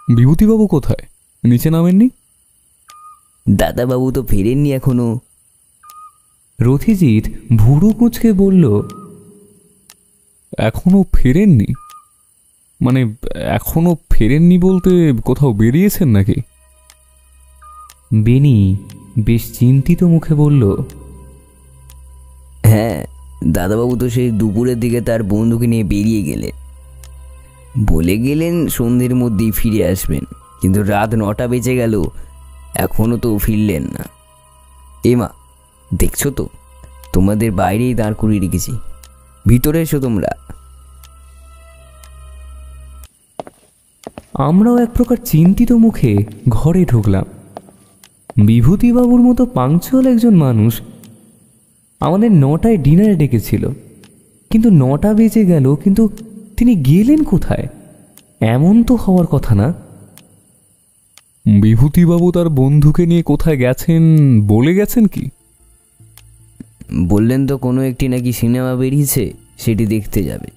বিভূতিবাবু কোথায়? নিচে নামেননি? দাদাবাবু তো ফেরেননি এখনো। রথিজিৎ ভুরু কুঁচকে বলল, এখনো ফেরেননি? মানে এখনো ফেরেননি বলতে কোথাও বেরিয়েছেন নাকি? বেনি বেশ চিন্তিত মুখে বলল, হ্যাঁ, দাদাবাবু তো সেই দুপুরের দিকে তার বন্ধুকে নিয়ে বেরিয়ে গেলেন। বলে গেলেন সন্ধ্যের মধ্যেই ফিরে আসবেন, কিন্তু রাত 9টা বেজে গেল, এখনো তো ফিরলেন না। মা, দেখছো তো, তোমাদের বাইরেই দাঁড় করিয়ে রেখেছি, ভিতরে এসো তোমরা। আমরাও এক প্রকার চিন্তিত মুখে ঘরে ঢুকলাম। বিভূতিবাবুর মতো পাংচুয়াল একজন মানুষ আমাদের 9টায় ডিনারে ডেকেছিল, কিন্তু 9টা বেজে গেল, কিন্তু তিনি গেলেন কোথায়? এমন তো হওয়ার কথা না। বিভূতিবাবু তার বন্ধুকে নিয়ে কোথায় গেছেন বলে গেছেন কি? বললেন তো কোনো একটি নাকি সিনেমা বেরিয়েছে, সেটি দেখতে যাবে।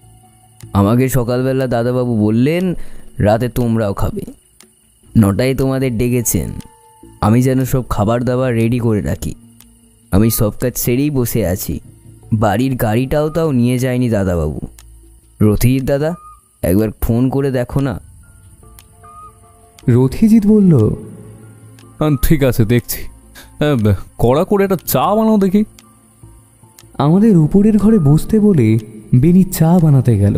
আমাকে সকালবেলা দাদাবাবু বললেন রাতে তোমরাও খাবে, 9টায় তোমাদের ডেকেছেন। আমি যেন সব খাবার দাবার রেডি করে রাখি। আমি সব কাজ সেরেই বসে আছি। বাড়ির গাড়িটাও তাও নিয়ে যায়নি দাদাবাবু। রথিজিৎ দাদা, একবার ফোন করে দেখো না। রথিজিৎ বলল, ঠিক আছে, দেখছি। কড়া করে একটা চা বানাও দেখি। আমাদের উপরের ঘরে বসতে বলে বেনি চা বানাতে গেল।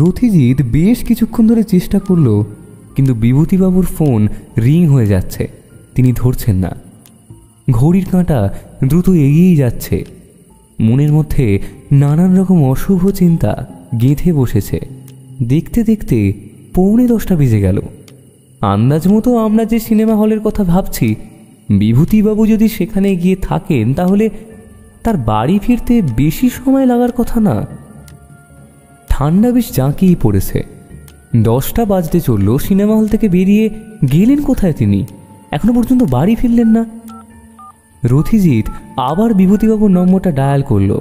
রথিজিৎ বেশ কিছুক্ষণ ধরে চেষ্টা করল, কিন্তু বিভূতিবাবুর ফোন রিং হয়ে যাচ্ছে, তিনি ধরছেন না। ঘড়ির কাঁটা দ্রুত এগিয়েই যাচ্ছে। মনের মধ্যে নানান রকম অশুভ চিন্তা গেঁথে বসেছে। দেখতে দেখতে 9:45 বেজে গেল। আন্দাজ মতো আমরা যে সিনেমা হলের কথা ভাবছি, বিভূতিবাবু যদি সেখানে গিয়ে থাকেন তাহলে তার বাড়ি ফিরতে বেশি সময় লাগার কথা না। ঠান্ডা বেশ জাঁকিয়ে পড়েছে। 10টা বাজতে চলল, সিনেমা হল থেকে বেরিয়ে গেলেন কোথায় তিনি? এখনো পর্যন্ত বাড়ি ফিরলেন না। রথিজিৎ আবার বিভূতিবাবুর নম্বরটা ডায়াল করল।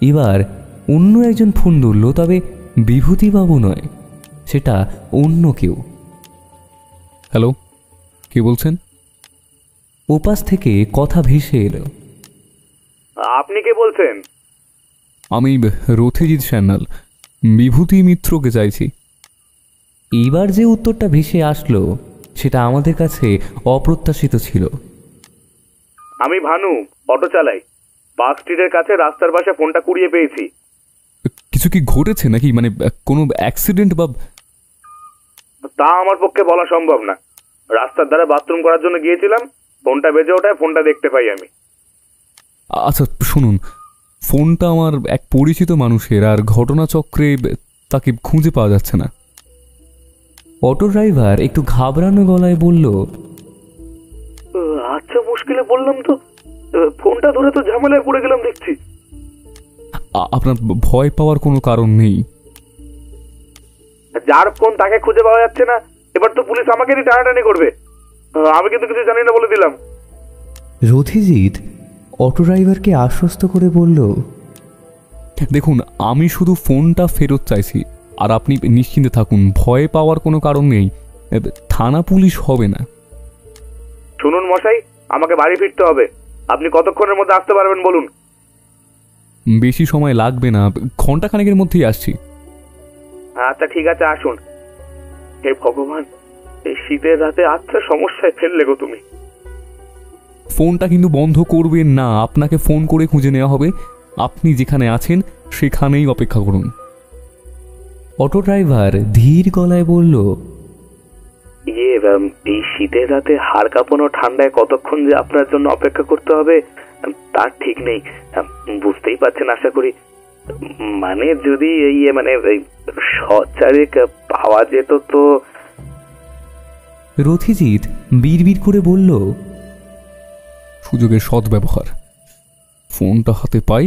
এবার অন্য একজন ফোন ধরল, তবে বিভূতিবাবু নয়, সেটা অন্য কেউ। হ্যালো, কি বলছেন? ওপাশ থেকে কথা ভেসে এলো, আপনি কে বলছেন? আমি রথিজিৎ সান্যাল, বিভূতি মিত্রকে চাইছি। এইবার যে উত্তরটা ভেসে আসলো সেটা আমাদের কাছে অপ্রত্যাশিত ছিল। আমি ভানু, অটো চালাই। পার্ক স্ট্রিটের কাছে রাস্তার পাশে ফোনটা কুড়িয়ে পেয়েছি। কিছু কি ঘটেছে নাকি? মানে কোনো অ্যাক্সিডেন্ট বা? তা আমার পক্ষে বলা সম্ভব না। রাস্তার ধারে বাথরুম করার জন্য গিয়েছিলাম, ফোনটা বেজে ওঠায় ফোনটা দেখতে পাই আমি। আচ্ছা শুনুন, ফোনটা আমার এক পরিচিত মানুষের, আর ঘটনাচক্রে তাকে খুঁজে পাওয়া যাচ্ছে না। অটো ড্রাইভার একটু ঘাবড়ানো গলায় বলল, আচ্ছা, মুশকিলে বললাম তো, ফোনটা ধরে তো ঝামেলায় পড়ে গেলাম দেখছি। আপনার ভয় পাওয়ার কোনো কারণ নেই। যার ফোন তাকে খুঁজে পাওয়া যাচ্ছে না, এবার তো পুলিশ আমাকেই টানাটানি করবে। আমি কিন্তু কিছু জানি না বলে দিলাম। রথিজিৎ অটো ড্রাইভারকে আশ্বস্ত করে বলল, দেখুন, আমি শুধু ফোনটা ফেরত চাইছি, আর আপনি নিশ্চিন্তে থাকুন, ভয় পাওয়ার কোনো কারণ নেই। থানা পুলিশ হবে না। শুনুন মশাই, আমাকে বাড়ি ফিরতে হবে। আপনি কতক্ষণের মধ্যে আসতে পারবেন বলুন? বেশি সময় লাগবে না, ঘন্টাখানেকের মধ্যেই আসছি। আচ্ছা ঠিক আছে, আসুন। হে ভগবান, এই শীতের রাতে আচ্ছা সমস্যায় ফেললে গো তুমি। ফোনটা কিন্তু বন্ধ করবেন না, আপনাকে ফোন করে খুঁজে নেওয়া হবে। আপনি যেখানে আছেন সেখানেই অপেক্ষা করুন। অটো ড্রাইভার ধীর গলায় বলল, এই শীতের রাতে হাড় কাঁপানো ঠান্ডায় কতক্ষণ যে আপনার জন্য অপেক্ষা করতে হবে তার ঠিক নেই, বুঝতেই পারছেন আশা করি। মানে যদি সচারিক পাওয়া যেত তো। রথিজিৎ বিড়বিড় করে বলল, সুযোগের সৎ ব্যবহার। ফোনটা হাতে পাই,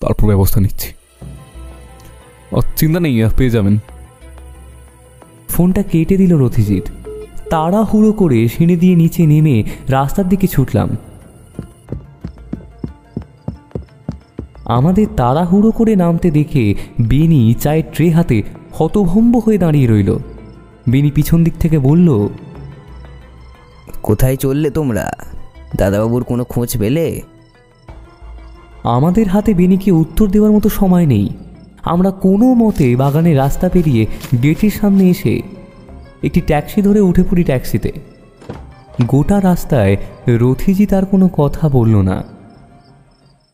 তারপর ব্যবস্থা নিচ্ছি। চিন্তা নেই, পেয়ে যাবেন। ফোনটা কেটে দিল রথিজিৎ। তাড়াহুড়ো করে সিঁড়ি দিয়ে নিচে নেমে রাস্তার দিকে ছুটলাম। আমাদের তাড়াহুড়ো করে নামতে দেখে বেনি চায়ের ট্রে হাতে হতভম্ব হয়ে দাঁড়িয়ে রইল। বেনি পিছন দিক থেকে বলল, কোথায় চললে তোমরা? দাদাবাবুর কোনো খোঁজ পেলে? আমাদের হাতে বেনিকে উত্তর দেওয়ার মতো সময় নেই। আমরা কোনো মতে বাগানের রাস্তা পেরিয়ে গেটের সামনে এসে একটি ট্যাক্সি ধরে উঠে পড়ি ট্যাক্সিতে। গোটা রাস্তায় রথিজি তার কোনো কথা বলল না।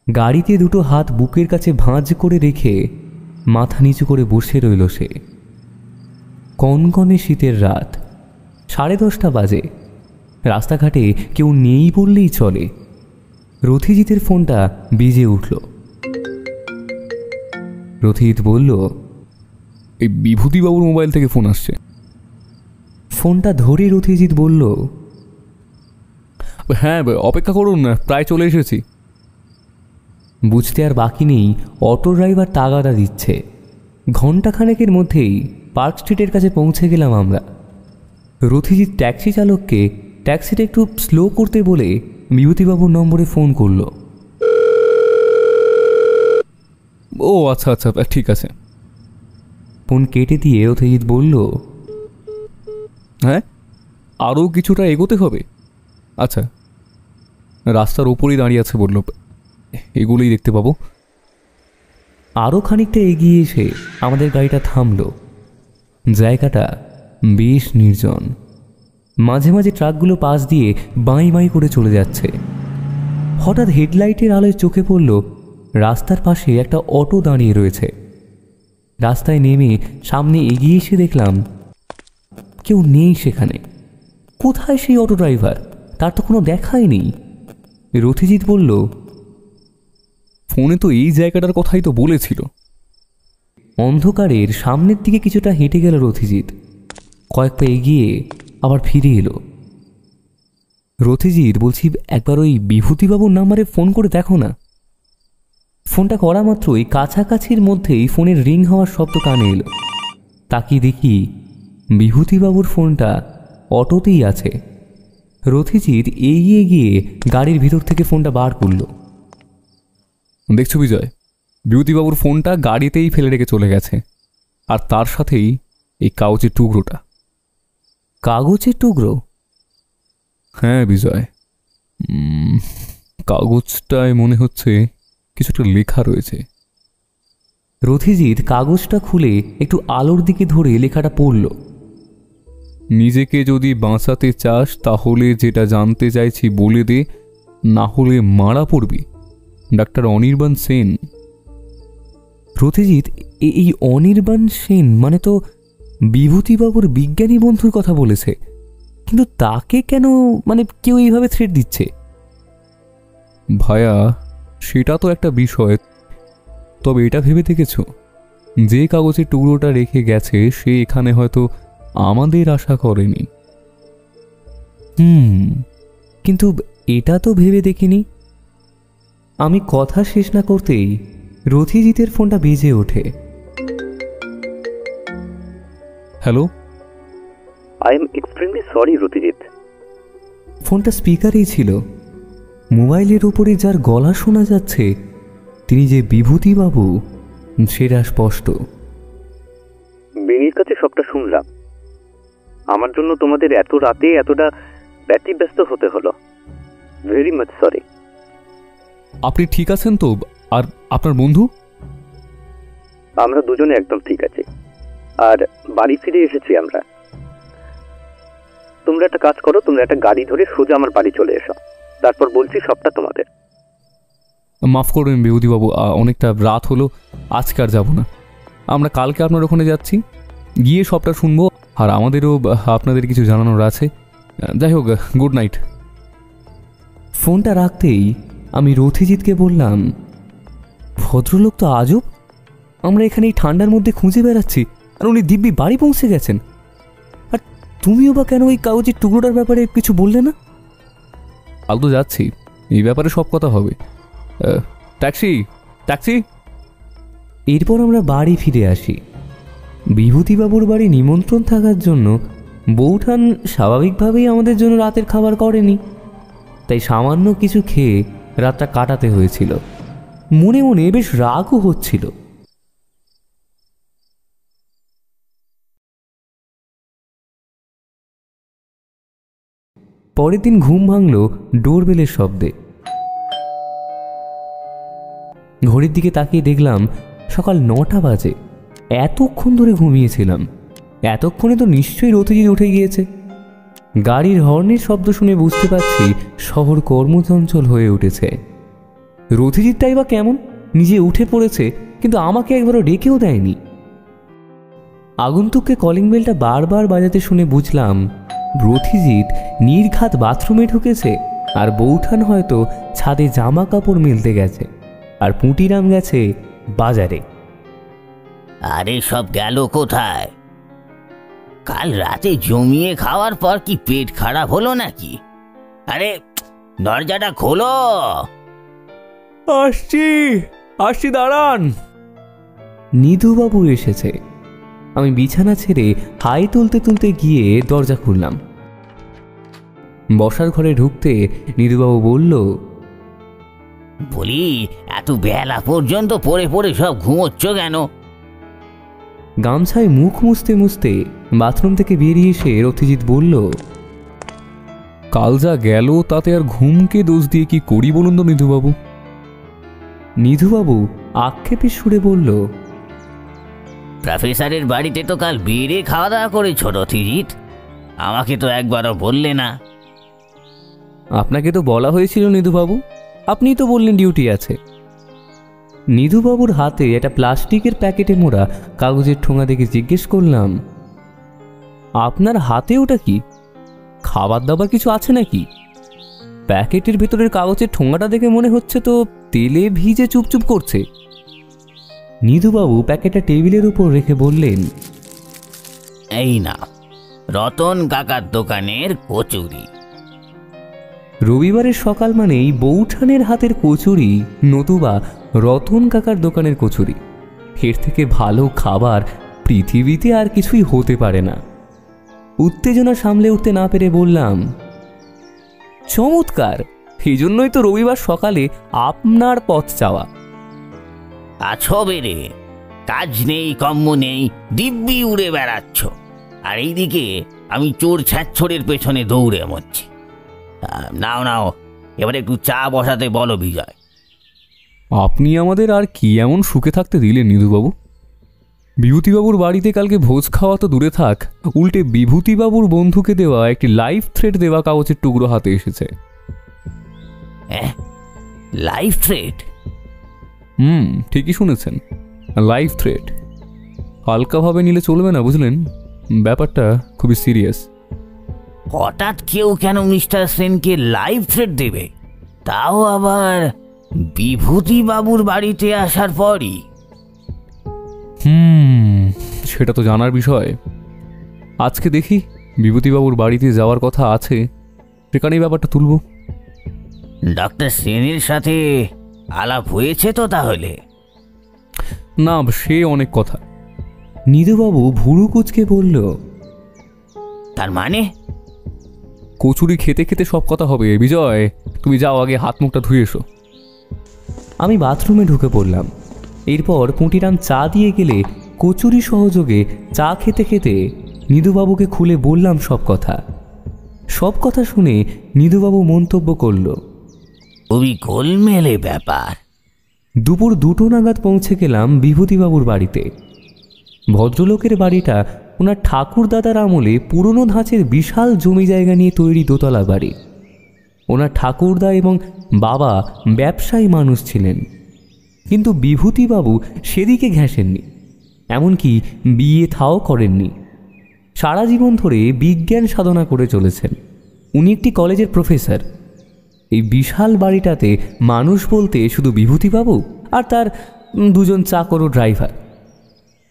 গাড়িতে দুটো হাত বুকের কাছে ভাঁজ করে রেখে মাথা নিচু করে বসে রইল সে। কনকনে শীতের রাত, 10:30 বাজে। রাস্তাঘাটে কেউ নেই বললেই চলে। রথিজিতের ফোনটা বেজে উঠল। রথিজিৎ বলল, এই বিভূতিবাবুর মোবাইল থেকে ফোন আসছে। ফোনটা ধরে রথিজিৎ বলল, হ্যাঁ অপেক্ষা করুন, প্রায় চলে এসেছি। বুঝতে আর বাকি নেই অটো ড্রাইভার তাগাদা দিচ্ছে। ঘণ্টাখানেকের মধ্যেই পার্ক স্ট্রিটের কাছে পৌঁছে গেলাম আমরা। রথিজিৎ ট্যাক্সি চালককে ট্যাক্সিটা একটু স্লো করতে বলে বিভূতিবাবুর নম্বরে ফোন করল। ও আচ্ছা আচ্ছা, ঠিক আছে। ফোন কেটে দিয়ে রথিজিৎ বলল, হ্যাঁ আরও কিছুটা এগোতে হবে। আচ্ছা, রাস্তার ওপরেই দাঁড়িয়ে আছে বলল, এগুলোই দেখতে পাবো। আরও খানিকটা এগিয়ে এসে আমাদের গাড়িটা থামল। জায়গাটা বেশ নির্জন। মাঝে মাঝে ট্রাকগুলো পাশ দিয়ে বাঁই বাঁই করে চলে যাচ্ছে। হঠাৎ হেডলাইটের আলোয় চোখে পড়ল রাস্তার পাশে একটা অটো দাঁড়িয়ে রয়েছে। রাস্তায় নেমে সামনে এগিয়ে এসে দেখলাম কেউ নেই সেখানে। কোথায় সেই অটো ড্রাইভার? তার তো কোনো দেখাই নেই। রথিজিৎ বলল, ফোনে তো এই জায়গাটার কথাই তো বলেছিল। অন্ধকারের সামনের দিকে কিছুটা হেঁটে গেল রথিজিৎ। কয়েক পা এগিয়ে আবার ফিরে এলো। রথিজিৎ, বলছি একবার ওই বিভূতিবাবুর নাম্বারে ফোন করে দেখো না। ফোনটা করা মাত্রই কাছাকাছির মধ্যেই ফোনের রিং হওয়ার শব্দ কানে এলো। তাকিয়ে দেখি বিভূতিবাবুর ফোনটা অটোতেই আছে। রথিজিৎ এগিয়ে গিয়ে গাড়ির ভিতর থেকে ফোনটা বার করল। দেখছো বিজয়, বিভূতিবাবুর ফোনটা গাড়িতেই ফেলে রেখে চলে গেছে, আর তার সাথেই এই কাগজের টুকরোটা। কাগজের টুকরো? হ্যাঁ বিজয়, কাগজটায় মনে হচ্ছে কিছুটা লেখা রয়েছে। রথিজিৎ কাগজটা খুলে একটু আলোর দিকে ধরে লেখাটা পড়ল। নিজেকে যদি বাঁচাতে চাস তাহলে যেটা জানতে চাইছি বলে দে, না হলে মারা পড়বি। ডাক্তার অনির্বাণ সেন। রথিজিৎ, এই অনির্বাণ সেন মানে তো বিভূতিবাবুর বিজ্ঞানী বন্ধুর কথা বলেছে, কিন্তু তাকে কেন মানে কেউ এইভাবে থ্রেট দিচ্ছে? ভায়া, সেটা তো একটা বিষয়। তবে এটা ভেবে দেখেছ, যে কাগজের টুকরোটা রেখে গেছে সে এখানে হয়তো আমাদের আশা করেনি। কিন্তু এটা তো ভেবে দেখিনি। আমি কথা শেষ না করতেই রথিজিতের ফোনটা বেজে ওঠে। Hello, I am extremely sorry Rathijit. ফোনটা স্পিকারেই ছিল। মোবাইলের উপরে যার গলা শোনা যাচ্ছে তিনি যে বিভূতিবাবু সেটা স্পষ্ট। বেনির কাছে সবটা শুনলাম। আমার জন্য তোমাদের এত রাতে এতটা ব্যতিব্যস্ত হতে হলো। Very much sorry. আপনি ঠিক আছেন তো? আর আপনার বন্ধু? আমরা দুজনে একদম ঠিক আছি, আর বাড়ি ফিরে এসেছি আমরা। তোমরা একটা কাজ করো, তোমরা একটা গাড়ি ধরে সোজা আমার বাড়ি চলে এসো, তারপর বলছি সবটা তোমাদের। মাফ করবেন বিভূতিবাবু, অনেকটা রাত হলো, আজকে আর যাব না। আমরা কালকে আপনার ওখানে যাচ্ছি, গিয়ে সবটা শুনবো, আর আমাদেরও আপনাদের কিছু জানানোর আছে। যাই হোক, গুড নাইট। ফোনটা রাখতেই আমি রথিজিৎকে বললাম, ভদ্রলোক তো আজব। আমরা এখানে এই ঠান্ডার মধ্যে খুঁজে বেড়াচ্ছি, আর উনি দিব্যি বাড়ি পৌঁছে গেছেন। আর তুমিও বা কেন ওই কাগজের টুকরোটার ব্যাপারে কিছু বললে না? কাল তো যাচ্ছি, এই ব্যাপারে সব কথা হবে। Taxi taxi. এরপর আমরা বাড়ি ফিরে আসি। বিভূতিবাবুর বাড়ি নিমন্ত্রণ থাকার জন্য বৌঠান স্বাভাবিকভাবেই আমাদের জন্য রাতের খাবার করেনি, তাই সামান্য কিছু খেয়ে রাতটা কাটাতে হয়েছিল। মনে মনে বেশ রাগও হচ্ছিল। পরের দিন ঘুম ভাঙল ডোরবেলের শব্দে। ঘড়ির দিকে তাকিয়ে দেখলাম সকাল 9টা বাজে। এতক্ষণ ধরে ঘুমিয়েছিলাম, এতক্ষণে তো নিশ্চয়ই রতিজিৎ উঠে গিয়েছে। গাড়ির হর্নের শব্দ শুনে বুঝতে পারছি শহর কর্মচঞ্চল হয়ে উঠেছে। রতিজিৎটাই বা কেমন, নিজে উঠে পড়েছে কিন্তু আমাকে একবারও ডেকেও দেয়নি। আগন্তুককে কলিং বেলটা বারবার বাজাতে শুনে বুঝলাম রতিজিৎ নির্ঘাত বাথরুমে ঢুকেছে, আর বৌঠান হয়তো ছাদে জামা কাপড় মেলতে গেছে, আর পুঁটিরাম গেছে বাজারে। আরে সব গেল কোথায়? কাল রাতে জমিয়ে খাওয়ার পর কি পেট খারাপ হলো নাকি? আরে দরজাটা খোলো। আসছি দাঁড়ান। নিধুবাবু এসেছে। আমি বিছানা ছেড়ে হাই তুলতে তুলতে গিয়ে দরজা খুললাম। বসার ঘরে ঢুকতে নিধুবাবু বলল, বলি এত বেলা পর্যন্ত পড়ে পড়ে সব ঘুমোচ্ছ কেন? গামছায় মুখ মুছতে মুছতে বাথরুম থেকে বেরিয়ে এসে রতিজিৎ বলল, কাল যা গেল তাতে আর ঘুমকে দোষ দিয়ে কি করি বলুন তো নিধুবাবু। নিধুবাবু আক্ষেপের সুরে বলল, প্রফেসরের বাড়িতে তো কাল বেড়ে খাওয়া দাওয়া করেছ রতিজিৎ, আমাকে তো একবারও বললে না। আপনাকে তো বলা হয়েছিল নিধুবাবু, আপনিই তো বললেন ডিউটি আছে। নিধুবাবুর হাতে একটা প্লাস্টিকের প্যাকেটে মোড়া কাগজের ঠোঙা দেখে জিজ্ঞেস করলাম, আপনার হাতে ওটা কি? খাবার দাবার কিছু আছে নাকি? প্যাকেটের ভেতরের কাগজের ঠোঙাটা দেখে মনে হচ্ছে তো তেলে ভিজে চুপচুপ করছে। নিধুবাবু প্যাকেটটা টেবিলের উপর রেখে বললেন, এই না, রতন কাকার দোকানের কচুরি। রবিবারের সকাল মানেই বৌঠানের হাতের কচুরি, নতুবা রতন কাকার দোকানের কচুরি। এর থেকে ভালো খাবার পৃথিবীতে আর কিছুই হতে পারে না। উত্তেজনা সামলে উঠতে না পেরে বললাম, চমৎকার, এই জন্যই তো রবিবার সকালে আপনার পথ চাওয়া। আছো বেড়ে, কাজ নেই কম্ম নেই, দিব্যি উড়ে বেড়াচ্ছ, আর এইদিকে আমি চোর ছ্যাচ্ছরের পেছনে দৌড়ে মরছি। নাও নাও, এবার একটু চা বসাতে বলো বিজয়। আপনি আমাদের আর কি এমন সুখে থাকতে দিলেন নিধুবাবু? বিভূতিবাবুর বাড়িতে কালকে ভোজ খাওয়া তো দূরে থাক, উল্টে বিভূতিবাবুর বন্ধুকে দেওয়া একটি লাইফ থ্রেট দেওয়া কাগজের টুকরো হাতে এসেছে। Life threat? ঠিকই শুনেছেন, লাইফ থ্রেট। হালকাভাবে নিলে চলবে না, বুঝলেন? ব্যাপারটা খুবই সিরিয়াস। হঠাৎ কেউ কেন মিস্টার সেনকে লাইফ থ্রেট দেবে, তাও আবার বিভূতিবাবুর বাড়িতে আসার পরই? সেটা তো জানার বিষয়। আজকে দেখি বিভূতিবাবুর বাড়িতে যাওয়ার কথা আছে, সেখানেই ব্যাপারটা তুলব। ডক্টর সেনের সাথে আলাপ হয়েছে তো তাহলে? না, সে অনেক কথা। নিধুবাবু ভুরু কুচকে বলল, তার মানে? কচুরি খেতে খেতে সব কথা হবে। বিজয়, তুমি যাও, আগে হাত মুখটা ধুয়ে এসো। আমি বাথরুমে ঢুকে পড়লাম। এরপর পুঁটিরাম চা দিয়ে গেলে কচুরি সহযোগে চা খেতে খেতে নিধুবাবুকে খুলে বললাম সব কথা। সব কথা শুনে নিধুবাবু মন্তব্য করল, খুবই গোলমেলে ব্যাপার। দুপুর 2টো নাগাদ পৌঁছে গেলাম বিভূতিবাবুর বাড়িতে। ভদ্রলোকের বাড়িটা ওনার ঠাকুরদাদার আমলে পুরনো ধাঁচের বিশাল জমি জায়গা নিয়ে তৈরি দোতলা বাড়ি। ওনার ঠাকুরদা এবং বাবা ব্যবসায়ী মানুষ ছিলেন, কিন্তু বিভূতিবাবু সেদিকে ঘেঁষেননি, এমনকি বিয়ে থাও করেননি। সারা জীবন ধরে বিজ্ঞান সাধনা করে চলেছেন। উনি একটি কলেজের প্রফেসর। এই বিশাল বাড়িটাতে মানুষ বলতে শুধু বিভূতিবাবু আর তার 2জন চাকর ও ড্রাইভার।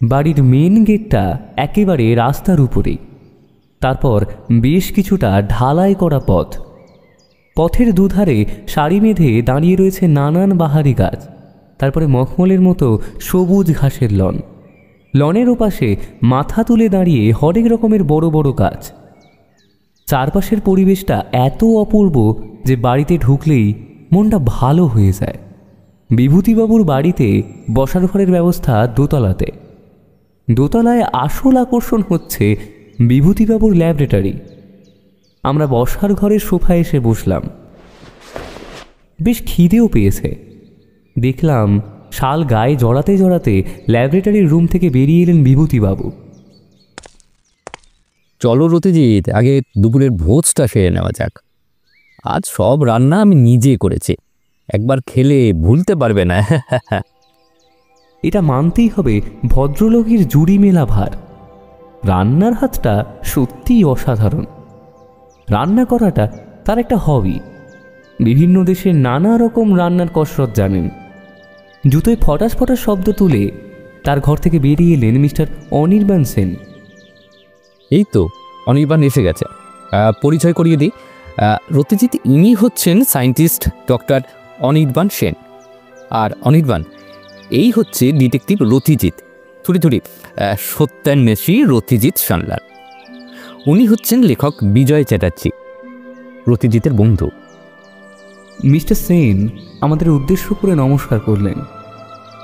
বাড়ির মেন গেটটা একেবারে রাস্তার উপরেই। তারপর বেশ কিছুটা ঢালাই করা পথ। পথের দুধারে সারি বেঁধে দাঁড়িয়ে রয়েছে নানান বাহারি গাছ। তারপরে মখমলের মতো সবুজ ঘাসের লন। লনের ওপাশে মাথা তুলে দাঁড়িয়ে হরেক রকমের বড় বড় গাছ। চারপাশের পরিবেশটা এত অপূর্ব যে বাড়িতে ঢুকলেই মনটা ভালো হয়ে যায়। বিভূতিবাবুর বাড়িতে বসার ঘরের ব্যবস্থা দোতলাতে। দোতলায় আসল আকর্ষণ হচ্ছে বিভূতিবাবুর ল্যাবরেটরি। আমরা বসার ঘরের সোফায় এসে বসলাম। বেশ খিদেও পেয়েছে। দেখলাম শাল গায়ে জড়াতে জড়াতে ল্যাবরেটরির রুম থেকে বেরিয়ে এলেন বিভূতিবাবু। চলো রতিজিৎ, আগে দুপুরের ভোজটা সেরে নেওয়া যাক। আজ সব রান্না আমি নিজে করেছি, একবার খেলে ভুলতে পারবে না। এটা মানতেই হবে ভদ্রলোকের জুড়ি মেলা ভার। রান্নার হাতটা সত্যিই অসাধারণ। রান্না করাটা তার একটা হবি। বিভিন্ন দেশের নানা রকম রান্নার কসরত জানেন। জুতোয় ফটাস ফটাস শব্দ তুলে তার ঘর থেকে বেরিয়ে এলেন মিস্টার অনির্বাণ সেন। এই তো অনির্বাণ এসে গেছে, পরিচয় করিয়ে দিই। রতিজিৎ, ইনি হচ্ছেন সায়েন্টিস্ট ডক্টর অনির্বাণ সেন। আর অনির্বাণ, এই হচ্ছে ডিটেকটিভ রতিজিৎ, থুড়ি সত্যান্বেষী রতিজিৎ সান্যাল। উনি হচ্ছেন লেখক বিজয় চ্যাটার্জি, রতিজিতের বন্ধু। মিস্টার সেন আমাদের উদ্দেশ্য করে নমস্কার করলেন।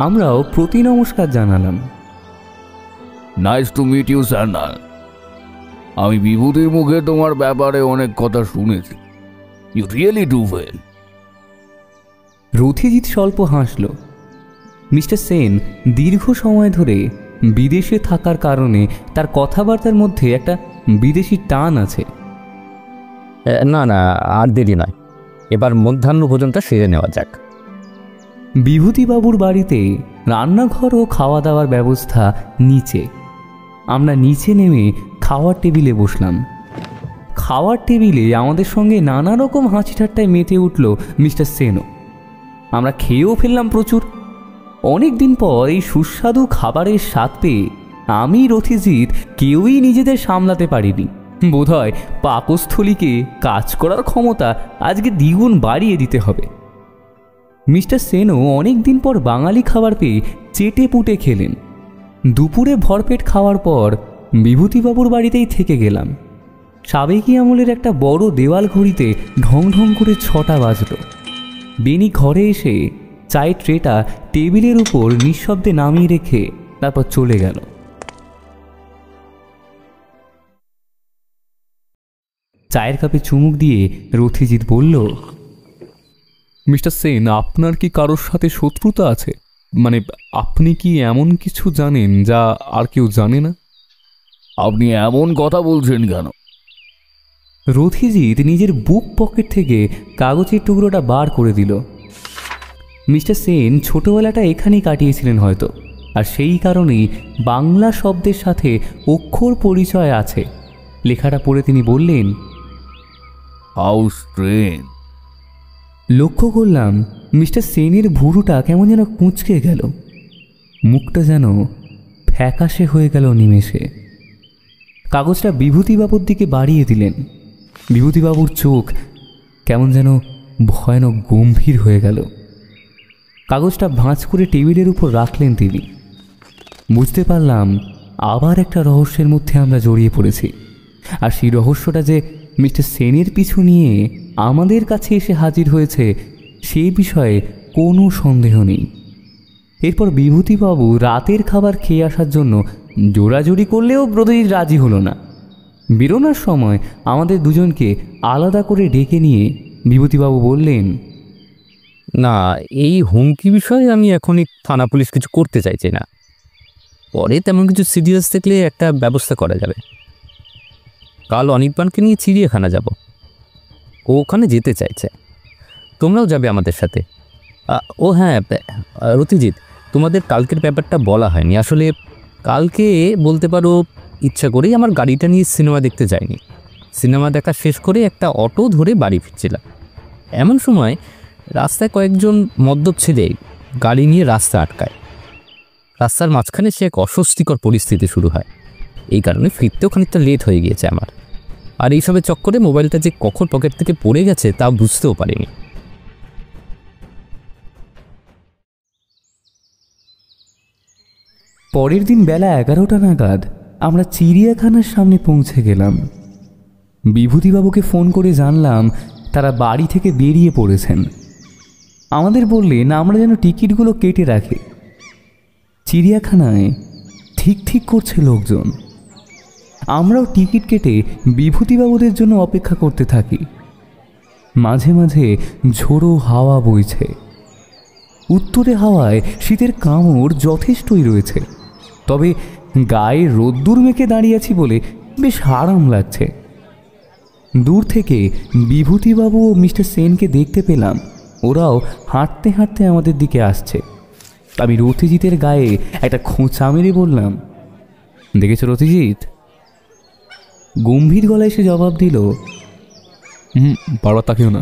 আমরাও প্রতি নমস্কার জানালাম। Nice to meet you Sanyal. আমি বিভূতির মুখে তোমার ব্যাপারে অনেক কথা শুনেছি। You really do well. Rathijit স্বল্প হাসল। মিস্টার সেন দীর্ঘ সময় ধরে বিদেশে থাকার কারণে তার কথাবার্তার মধ্যে একটা বিদেশি টান আছে। না না, আর দেরি নয়, এবার মধ্যাহ্ন ভোজনটা সেরে নেওয়া যাক। বিভূতিবাবুর বাড়িতে রান্নাঘর ও খাওয়া দাওয়ার ব্যবস্থা নিচে। আমরা নিচে নেমে খাওয়ার টেবিলে বসলাম। খাওয়ার টেবিলে আমাদের সঙ্গে নানা রকম হাসি ঠাট্টায় মেতে উঠল মিস্টার সেনও। আমরা খেয়েও ফেললাম প্রচুর। অনেক দিন পর এই সুস্বাদু খাবারের স্বাদ পেয়ে আমি রথিজিৎ কেউই নিজেদের সামলাতে পারিনি। বোধহয় পাকস্থলীকে কাজ করার ক্ষমতা আজকে দ্বিগুণ বাড়িয়ে দিতে হবে। মিস্টার সেনও অনেক দিন পর বাঙালি খাবার পেয়ে চেটে পুটে খেলেন। দুপুরে ভরপেট খাওয়ার পর বিভূতিবাবুর বাড়িতেই থেকে গেলাম। সাবেকি আমলের একটা বড় দেওয়াল ঘড়িতে ঢং ঢং করে 6টা বাজল। বেনি ঘরে এসে চায়ের ট্রেটা টেবিলের উপর নিঃশব্দে নামিয়ে রেখে তারপর চলে গেল। চায়ের কাপে চুমুক দিয়ে রথিজিৎ বলল, মিস্টার সেন, আপনার কি কারোর সাথে শত্রুতা আছে? মানে আপনি কি এমন কিছু জানেন যা আর কেউ জানে না? আপনি এমন কথা বলছেন কেন? রথিজিৎ নিজের বুক পকেট থেকে কাগজের টুকরোটা বার করে দিল। মিস্টার সেন ছোটবেলাটা এখানেই কাটিয়েছিলেন হয়তো, আর সেই কারণেই বাংলা শব্দের সাথে অক্ষর পরিচয় আছে। লেখাটা পড়ে তিনি বললেন, হাউ স্ট্রেঞ্জ। লক্ষ্য করলাম মিস্টার সেনের ভুরুটা কেমন যেন কুঁচকে গেল। মুখটা যেন ফ্যাকাশে হয়ে গেল নিমেষে। কাগজটা বিভূতিবাবুর দিকে বাড়িয়ে দিলেন। বিভূতিবাবুর চোখ কেমন যেন ভয়ানক গম্ভীর হয়ে গেল। কাগজটা ভাঁজ করে টেবিলের উপর রাখলেন তিনি। বুঝতে পারলাম আবার একটা রহস্যের মধ্যে আমরা জড়িয়ে পড়েছি। আর সেই রহস্যটা যে মিস্টার সেনের পিছু নিয়ে আমাদের কাছে এসে হাজির হয়েছে সেই বিষয়ে কোনো সন্দেহ নেই। এরপর বিভূতিবাবু রাতের খাবার খেয়ে আসার জন্য জোড়াজুড়ি করলেও ব্রতজিৎ রাজি হলো না। বেরোনোর সময় আমাদের দুজনকে আলাদা করে ডেকে নিয়ে বিভূতিবাবু বললেন, না, এই হুমকি বিষয়ে আমি এখনই থানা পুলিশ কিছু করতে চাইছি না। পরে তেমন কিছু সিরিয়াস দেখলে একটা ব্যবস্থা করা যাবে। কাল অনির্বাণকে নিয়ে চিড়িয়াখানা যাব, ও ওখানে যেতে চাইছে। তোমরাও যাবে আমাদের সাথে। ও হ্যাঁ রতিজিৎ, তোমাদের কালকের ব্যাপারটা বলা হয়নি। আসলে কালকে বলতে পারো ইচ্ছা করেই আমার গাড়িটা নিয়ে সিনেমা দেখতে যাইনি। সিনেমা দেখা শেষ করে একটা অটো ধরে বাড়ি ফিরছিলাম। এমন সময় রাস্তায় কয়েকজন মদ্যপ ছেলে গাড়ি নিয়ে রাস্তা আটকায়। রাস্তার মাঝখানে সে এক অস্বস্তিকর পরিস্থিতি শুরু হয়। এই কারণে ফিরতেও খানিকটা লেট হয়ে গিয়েছে আমার। আর এইসবের চক্করে মোবাইলটা যে কখন পকেট থেকে পড়ে গেছে তা বুঝতেও পারিনি। পরের দিন বেলা 11টা নাগাদ আমরা চিড়িয়াখানার সামনে পৌঁছে গেলাম। বিভূতিবাবুকে ফোন করে জানলাম তারা বাড়ি থেকে বেরিয়ে পড়েছেন। আমাদের বললেন আমরা যেন টিকিটগুলো কেটে রাখি। চিড়িয়াখানায় ঠিক করছে লোকজন। আমরাও টিকিট কেটে বিভূতিবাবুদের জন্য অপেক্ষা করতে থাকি। মাঝে মাঝে ঝোড়ো হাওয়া বইছে। উত্তরে হাওয়ায় শীতের কামড় যথেষ্টই রয়েছে, তবে গায়ে রোদ্দুর মেখে দাঁড়িয়ে আছি বলে বেশ আরাম লাগছে। দূর থেকে বিভূতিবাবু ও মিস্টার সেনকে দেখতে পেলাম। ওরাও হাঁটতে হাঁটতে আমাদের দিকে আসছে। আমি রথিজিতের গায়ে একটা খোঁচা মেরে বললাম, দেখেছো রথিজিৎ? গম্ভীর গলায় সে জবাব দিল, বারবার তাকিও না।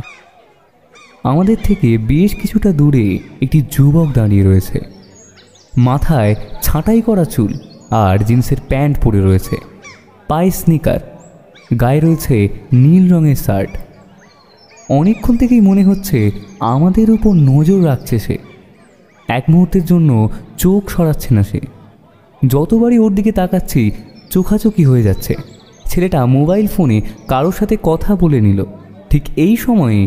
আমাদের থেকে বেশ কিছুটা দূরে একটি যুবক দাঁড়িয়ে রয়েছে। মাথায় ছাঁটাই করা চুল আর জিন্সের প্যান্ট পরে রয়েছে, পায়ে স্নিকার, গায়ে রয়েছে নীল রঙের শার্ট। অনেকক্ষণ থেকেই মনে হচ্ছে আমাদের উপর নজর রাখছে সে। এক মুহূর্তের জন্য চোখ সরাচ্ছে না সে। যতবারই ওর দিকে তাকাচ্ছি চোখাচোখি হয়ে যাচ্ছে। ছেলেটা মোবাইল ফোনে কারোর সাথে কথা বলে নিল। ঠিক এই সময়ে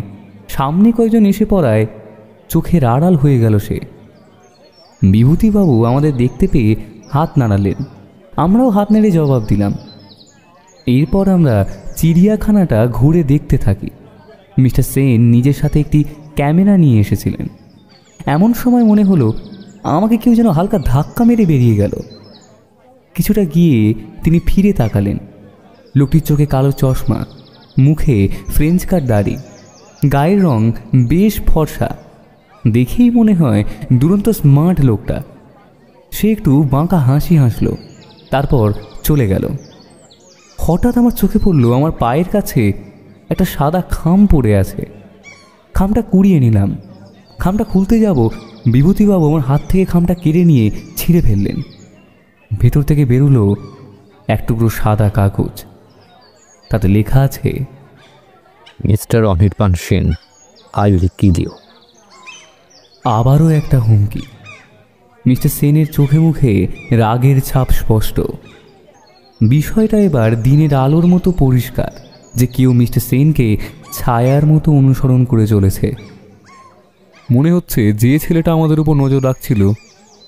সামনে কয়েকজন এসে পড়ায় চোখের আড়াল হয়ে গেল সে। বিভূতিবাবু আমাদের দেখতে পেয়ে হাত নাড়ালেন, আমরাও হাত নেড়ে জবাব দিলাম। এরপর আমরা চিড়িয়াখানাটা ঘুরে দেখতে থাকি। মিস্টার সেন নিজের সাথে একটি ক্যামেরা নিয়ে এসেছিলেন। এমন সময় মনে হলো আমাকে কেউ যেন হালকা ধাক্কা মেরে বেরিয়ে গেল। কিছুটা গিয়ে তিনি ফিরে তাকালেন। লোকটির চোখে কালো চশমা, মুখে ফ্রেঞ্চ কাট দাড়ি, গায়ের রং বেশ ফর্সা। দেখেই মনে হয় দুরন্ত স্মার্ট লোকটা। সে একটু বাঁকা হাসি হাসল, তারপর চলে গেল। হঠাৎ আমার চোখে পড়ল আমার পায়ের কাছে একটা সাদা খাম পড়ে আছে। খামটা কুড়িয়ে নিলাম। খামটা খুলতে যাব, বিভূতিবাবু আমার হাত থেকে খামটা কেড়ে নিয়ে ছিঁড়ে ফেললেন। ভেতর থেকে বেরোলো এক টুকরো সাদা কাগজ। তাতে লেখা আছে, mister Anirban Sen, I will kill you. আবারও একটা হুমকি। মিস্টার সেনের চোখে মুখে রাগের ছাপ স্পষ্ট। বিষয়টা এবার দিনের আলোর মতো পরিষ্কার যে কেউ মিস্টার সেনকে ছায়ার মতো অনুসরণ করে চলেছে। মনে হচ্ছে যে ছেলেটা আমাদের উপর নজর রাখছিল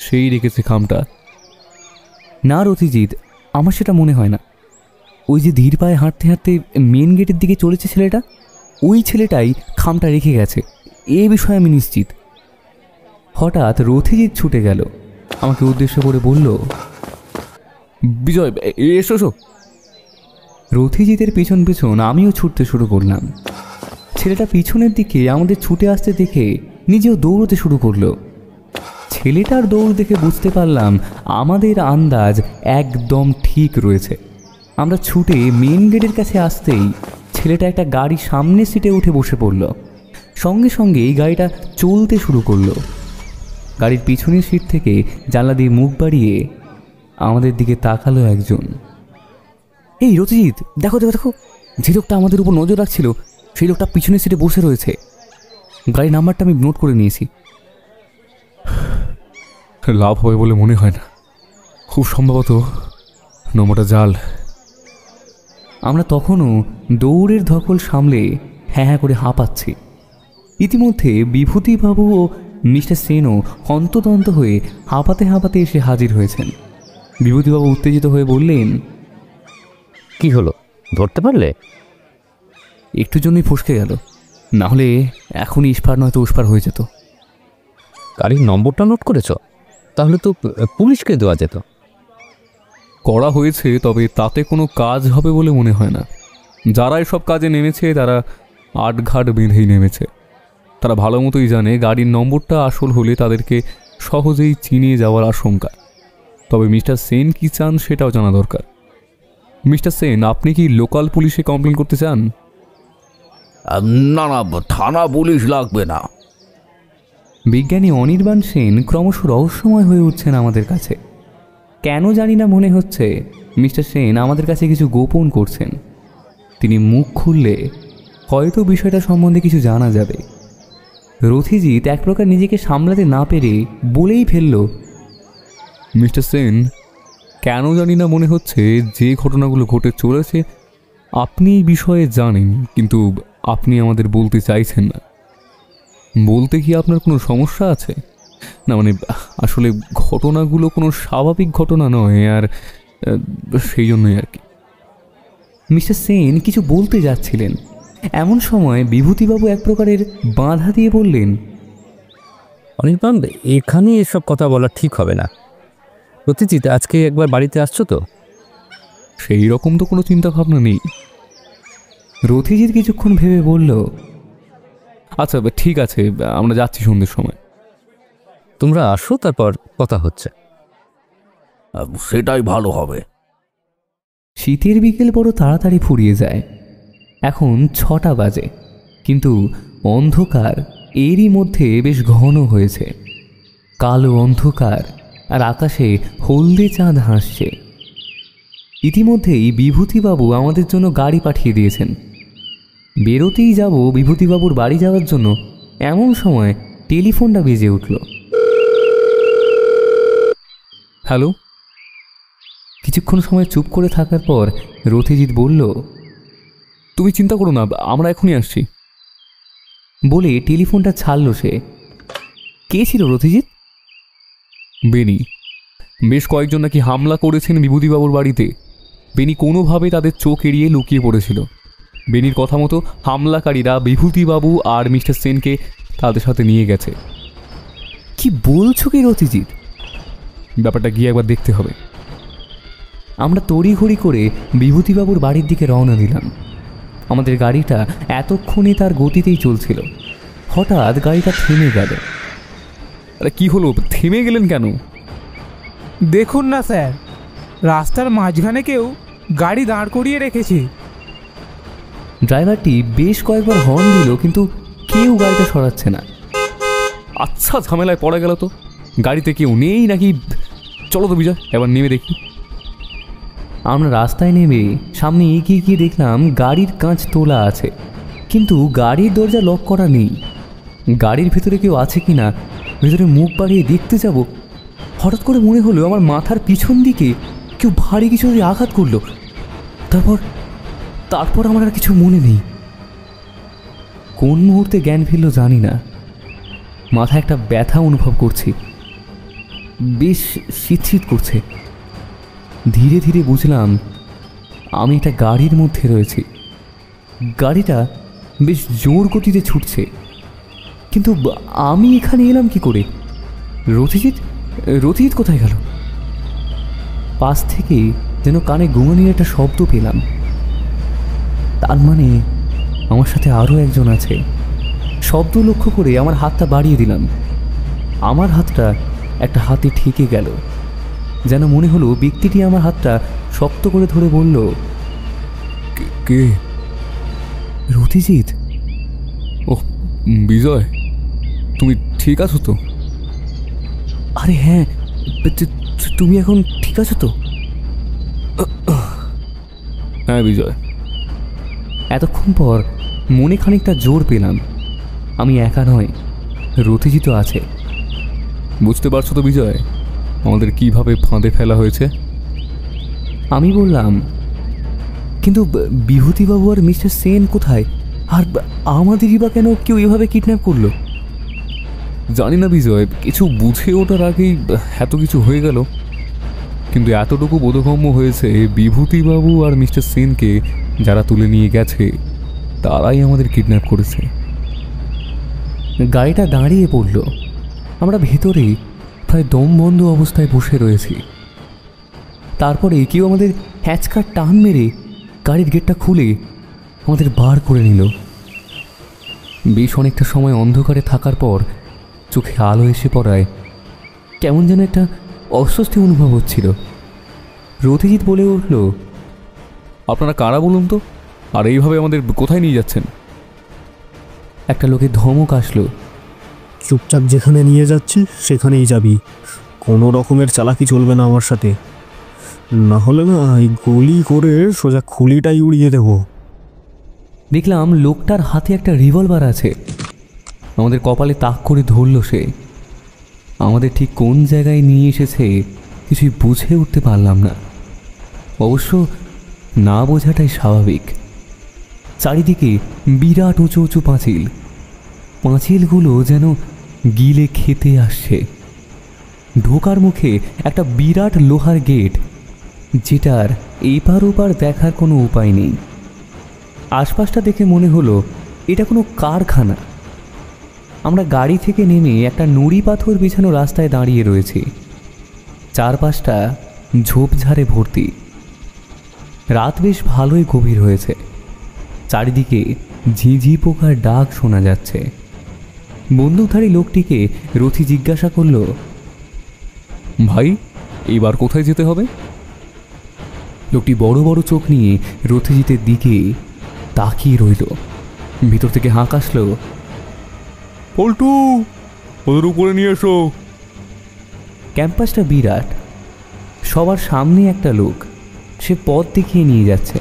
সেই রেখেছে খামটা। না রথিজিৎ, আমার সেটা মনে হয় না। ওই যে ধীর পায়ে হাঁটতে হাঁটতে মেন গেটের দিকে চলেছে ছেলেটা, ওই ছেলেটাই খামটা রেখে গেছে, এ বিষয়ে আমি নিশ্চিত। হঠাৎ রথিজিৎ ছুটে গেল, আমাকে উদ্দেশ্য করে বলল, বিজয়, এসো এসো। রথিজিতের পেছন পেছন আমিও ছুটতে শুরু করলাম। ছেলেটা পিছনের দিকে আমাদের ছুটে আসতে দেখে নিজেও দৌড়তে শুরু করলো। ছেলেটার দৌড় দেখে বুঝতে পারলাম আমাদের আন্দাজ একদম ঠিক রয়েছে। আমরা ছুটে মেন গেটের কাছে আসতেই ছেলেটা একটা গাড়ি সামনের সিটে উঠে বসে পড়ল। সঙ্গে সঙ্গে এই গাড়িটা চলতে শুরু করলো। গাড়ির পিছনের সিট থেকে জানলা দিয়ে মুখ বাড়িয়ে আমাদের দিকে তাকালো একজন। এই রথিজিৎ, দেখো দেখো দেখো, যে লোকটা আমাদের উপর নজর রাখছিল সেই লোকটা পিছনের সিটে বসে রয়েছে। গাড়ির নাম্বারটা আমি নোট করে নিয়েছি। লাভ হবে বলে মনে হয় না, খুব সম্ভবত নম্বরটা জাল। আমরা তখনও দৌড়ের ধকল সামলে হ্যাঁ হ্যাঁ করে হাঁপাচ্ছি। ইতিমধ্যে বিভূতিবাবু ও মিস্টার সেনও হন্তদন্ত হয়ে হাঁপাতে হাঁপাতে এসে হাজির হয়েছেন। বিভূতিবাবু উত্তেজিত হয়ে বললেন, কি হলো, ধরতে পারলে? একটু জন্যই ফসকে গেল, না হলে এখনই ইস্পার নয়তো উস্পার হয়ে যেত। গাড়ির নম্বরটা নোট করেছ? তাহলে তো পুলিশকে দেওয়া যেত। করা হয়েছে, তবে তাতে কোনো কাজ হবে বলে মনে হয় না। যারা এসব কাজে নেমেছে তারা আটঘাট বেঁধেই নেমেছে। তারা ভালো মতোই জানে গাড়ির নম্বরটা আসল হলে তাদেরকে সহজেই চিনিয়ে যাওয়ার আশঙ্কা। তবে মিস্টার সেন কি চান সেটাও জানা দরকার। মিস্টার সেন, আপনি কি লোকাল পুলিশে কমপ্লেন করতে চান? না না, থানা পুলিশ লাগবে না। বিজ্ঞানী অনির্বাণ সেন ক্রমশ রহস্যময় হয়ে উঠছেন আমাদের কাছে। কেন জানি না মনে হচ্ছে মিস্টার সেন আমাদের কাছে কিছু গোপন করছেন। তিনি মুখ খুললে হয়তো বিষয়টা সম্বন্ধে কিছু জানা যাবে। রথিজিৎ এক প্রকার নিজেকে সামলাতে না পেরে বলেই ফেলল, মিস্টার সেন, কেন জানি না মনে হচ্ছে যে ঘটনাগুলো ঘটে চলেছে আপনি এই বিষয়ে জানেন, কিন্তু আপনি আমাদের বলতে চাইছেন না। বলতে কি আপনার কোনো সমস্যা আছে? না মানে আসলে ঘটনাগুলো কোনো স্বাভাবিক ঘটনা নয়, আর সেই জন্যই আর কি। মিস্টার সেন কিছু বলতে যাচ্ছিলেন, এমন সময় বিভূতিবাবু এক প্রকারের বাধা দিয়ে বললেন, অনির্বাণ, এখানে এসব কথা বলা ঠিক হবে না। প্রতিজিৎ, আজকে একবার বাড়িতে আসছো তো? সেই রকম তো কোনো চিন্তা ভাবনা নেই। রথিজিৎ কিছুক্ষণ ভেবে বলল, আচ্ছা ঠিক আছে, আমরা যাচ্ছি সন্ধ্যের সময়। তোমরা আসো, তারপর কথা হচ্ছে। সেটাই ভালো হবে। শীতের বিকেল বড় তাড়াতাড়ি ফুরিয়ে যায়। এখন 6টা বাজে, কিন্তু অন্ধকার এরই মধ্যে বেশ ঘন হয়েছে। কালো অন্ধকার আর আকাশে হলদে চাঁদ হাসছে। ইতিমধ্যেই বিভূতিবাবু আমাদের জন্য গাড়ি পাঠিয়ে দিয়েছেন। বেরোতেই যাব বিভূতিবাবুর বাড়ি যাওয়ার জন্য, এমন সময় টেলিফোনটা বেজে উঠল। হ্যালো। কিছুক্ষণ সময় চুপ করে থাকার পর রথিজিৎ বলল, তুমি চিন্তা করো না, আমরা এখনই আসছি। বলে টেলিফোনটা ছাড়ল সে। কে ছিল রথিজিৎ? বেনি। বেশ কয়েকজন নাকি হামলা করেছেন বিভূতিবাবুর বাড়িতে। বেনি কোনোভাবে তাদের চোখ এড়িয়ে লুকিয়ে পড়েছিল। বেনির কথা মতো হামলাকারীরা বিভূতিবাবু আর মিস্টার সেনকে তাদের সাথে নিয়ে গেছে। কি বলছো কি রথিজিৎ? ব্যাপারটা গিয়ে একবার দেখতে হবে। আমরা তড়িঘড়ি করে বিভূতিবাবুর বাড়ির দিকে রওনা দিলাম। আমাদের গাড়িটা এতক্ষণে তার গতিতেই চলছিল। হঠাৎ গাড়িটা থেমে গেল। আরে কি হলো, থেমে গেলেন কেন? দেখুন না স্যার, রাস্তার মাঝখানে কেউ গাড়ি দাঁড় করিয়ে রেখেছে। ড্রাইভারটি বেশ কয়েকবার হর্ন দিল, কিন্তু কেউ গাড়িটা সরাচ্ছে না। আচ্ছা, ঝামেলায় পড়ে গেল তো। গাড়িতে কেউ নেই নাকি? চলো তো বিজয়, এবার নেমে দেখি। আমরা রাস্তায় নেমে সামনে এগিয়ে গিয়ে দেখলাম গাড়ির কাঁচ তোলা আছে, কিন্তু গাড়ির দরজা লক করা নেই। গাড়ির ভেতরে কেউ আছে কি না ভেতরে মুখ বাড়িয়ে দেখতে যাব, হঠাৎ করে মনে হলো আমার মাথার পিছন দিকে কেউ ভারী কিছু দিয়ে আঘাত করলো। তারপর আমার আর কিছু মনে নেই। কোন মুহূর্তে জ্ঞান ফিরল জানি না। মাথায় একটা ব্যথা অনুভব করছি, বেশ শীত করছে। ধীরে ধীরে বুঝলাম আমি একটা গাড়ির মধ্যে রয়েছি। গাড়িটা বেশ জোর গতিতে ছুটছে, কিন্তু আমি এখানে এলাম কি করে? রথিজিৎ কোথায় গেল? পাশ থেকে যেন কানে গুঙানির একটা শব্দ পেলাম। তার মানে আমার সাথে আরও একজন আছে। শব্দ লক্ষ্য করে আমার হাতটা বাড়িয়ে দিলাম। আমার হাতটা একটা হাতে ঠেকে গেল, যেন মনে হলো ব্যক্তিটি আমার হাতটা শক্ত করে ধরে বলল, কে? রথিজিৎ। ওহ বিজয়, তুমি ঠিক আছো তো? আরে হ্যাঁ, তুমি এখন ঠিক আছো তো? হ্যাঁ বিজয়। এতক্ষণ পর মনে খানিকটা জোর পেলাম। আমি একা নয়, রথিজিৎ আছে। বুঝতে পারছো তো বিজয়, আমাদের কিভাবে ফাঁদে ফেলা হয়েছে? আমি বললাম, কিন্তু বিভূতিবাবু আর মিস্টার সেন কোথায়? আর আমাদেরই বা কেন কেউ এভাবে কিডন্যাপ করলো? জানি না বিজয়, কিছু বুঝে ওঠার আগেই এত কিছু হয়ে গেল। কিন্তু এতটুকু বোধগম্য হয়েছে, বিভূতিবাবু আর মিস্টার সেনকে যারা তুলে নিয়ে গেছে তারাই আমাদের কিডন্যাপ করেছে। গাড়িটা দাঁড়িয়ে পড়ল। আমরা ভেতরে প্রায় দম বন্ধ অবস্থায় বসে রয়েছি। তারপরে কেউ আমাদের হ্যাচকার টান মেরে গাড়ির গেটটা খুলে আমাদের বার করে নিল। বেশ অনেকটা সময় অন্ধকারে থাকার পর চোখে আলো এসে পড়ায় কেমন যেন একটা অস্বস্তি অনুভব হচ্ছিল। রথিজিৎ বলে উঠল, আপনারা কারা বলুন তো, আর এইভাবে আমাদের কোথায় নিয়ে যাচ্ছেন? একটা লোকের ধমক আসলো, চুপচাপ যেখানে নিয়ে যাচ্ছে সেখানেই যাবি, কোনো রকমের চালাকি চলবে না আমার সাথে, না হলে না এই গুলি করে সোজা খুলিটাই উড়িয়ে দেব। দেখলাম লোকটার হাতে একটা রিভলভার আছে। আমাদের কপালে তাক করে ধরল সে। আমাদের ঠিক কোন জায়গায় নিয়ে এসেছে কিছুই বুঝে উঠতে পারলাম না। অবশ্য না বোঝাটাই স্বাভাবিক। চারিদিকে বিরাট উঁচু উঁচু পাঁচিল। পাঁচিলগুলো যেন গিলে খেতে আসছে। ঢোকার মুখে একটা বিরাট লোহার গেট, যেটার এপার ওপার দেখার কোনো উপায় নেই। আশপাশটা দেখে মনে হলো এটা কোনো কারখানা। আমরা গাড়ি থেকে নেমে একটা নুড়ি পাথর বিছানো রাস্তায় দাঁড়িয়ে রয়েছি। চারপাশটা ঝোপঝাড়ে ভর্তি। রাত বেশ ভালোই গভীর হয়েছে। চারিদিকে ঝিঝি পোকার ডাক শোনা যাচ্ছে। বন্দুকধারী লোকটিকে রথি জিজ্ঞাসা করল, ভাই, এবার কোথায় যেতে হবে? লোকটি বড় বড় চোখ নিয়ে রথিজিতের দিকে তাকিয়ে রইল। ভিতর থেকে হাঁক আসলো, পল্টু, ওদের উপরে নিয়ে এসো। ক্যাম্পাসটা বিরাট। সবার সামনে একটা লোক, সে পথ দেখিয়ে নিয়ে যাচ্ছে।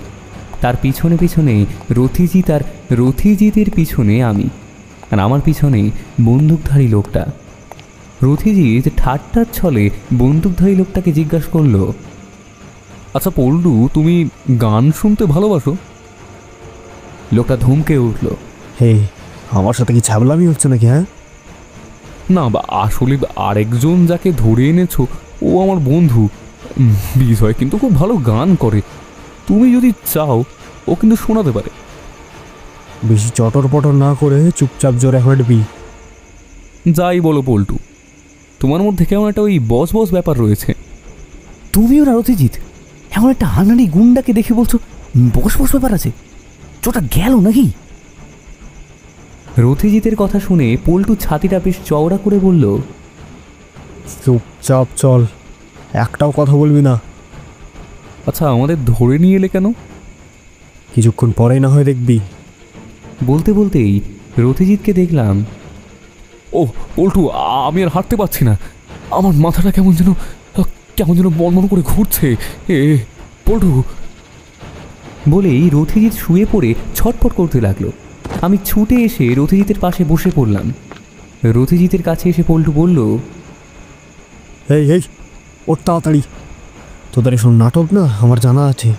তার পিছনে পিছনে রথিজিৎ, আর রথিজিতের পিছনে আমি, আর আমার পিছনে বন্দুকধারী লোকটা। রথিজিৎ ঠাট্টার ছলে বন্দুকধারী লোকটাকে জিজ্ঞাসা করলো, আচ্ছা পল্টু, তুমি গান শুনতে ভালোবাসো? লোকটা ধমকে উঠল, হে, আমার সাথে কি ছাবলামি হচ্ছে নাকি? হ্যাঁ, না, আসলে আরেকজন যাকে ধরে এনেছো ও আমার বন্ধু বিজয়, কিন্তু খুব ভালো গান করে। তুমি যদি চাও ও কিন্তু শোনাতে পারে। বেশি চটর পটর না করে চুপচাপ জোরে হাঁটবি। যাই বলো পল্টু, তোমার মধ্যে কেমন একটা ওই বস বস ব্যাপার রয়েছে। তুমিও না রথিজিৎ, এমন একটা হানানি গুন্ডাকে দেখে বলছো বস বস ব্যাপার আছে? চোটা গেল নাকি? রথিজিতের কথা শুনে পল্টু ছাতিটা বেশ চওড়া করে বলল, চুপচাপ চল, একটাও কথা বলবি না। আচ্ছা, আমাদের ধরে নিয়ে এলে কেন? কিছুক্ষণ পরেই না হয় দেখবি। বলতে বলতেই রথিজিৎকে দেখলাম, ও পল্টু, আমি আর হাঁটতে পারছি না। আমার মাথাটা কেমন যেন বনবন করে ঘুরছে। পল্টু। বলেই রথিজিৎ শুয়ে পড়ে ছটফট করতে লাগলো। আমি ছুটে এসে রথিজিতের পাশে বসে পড়লাম। রথিজিতের কাছে এসে পল্টু বলল, এই এই, ওর তাড়াতাড়ি, তোদের এসব নাটক না আমার জানা আছে।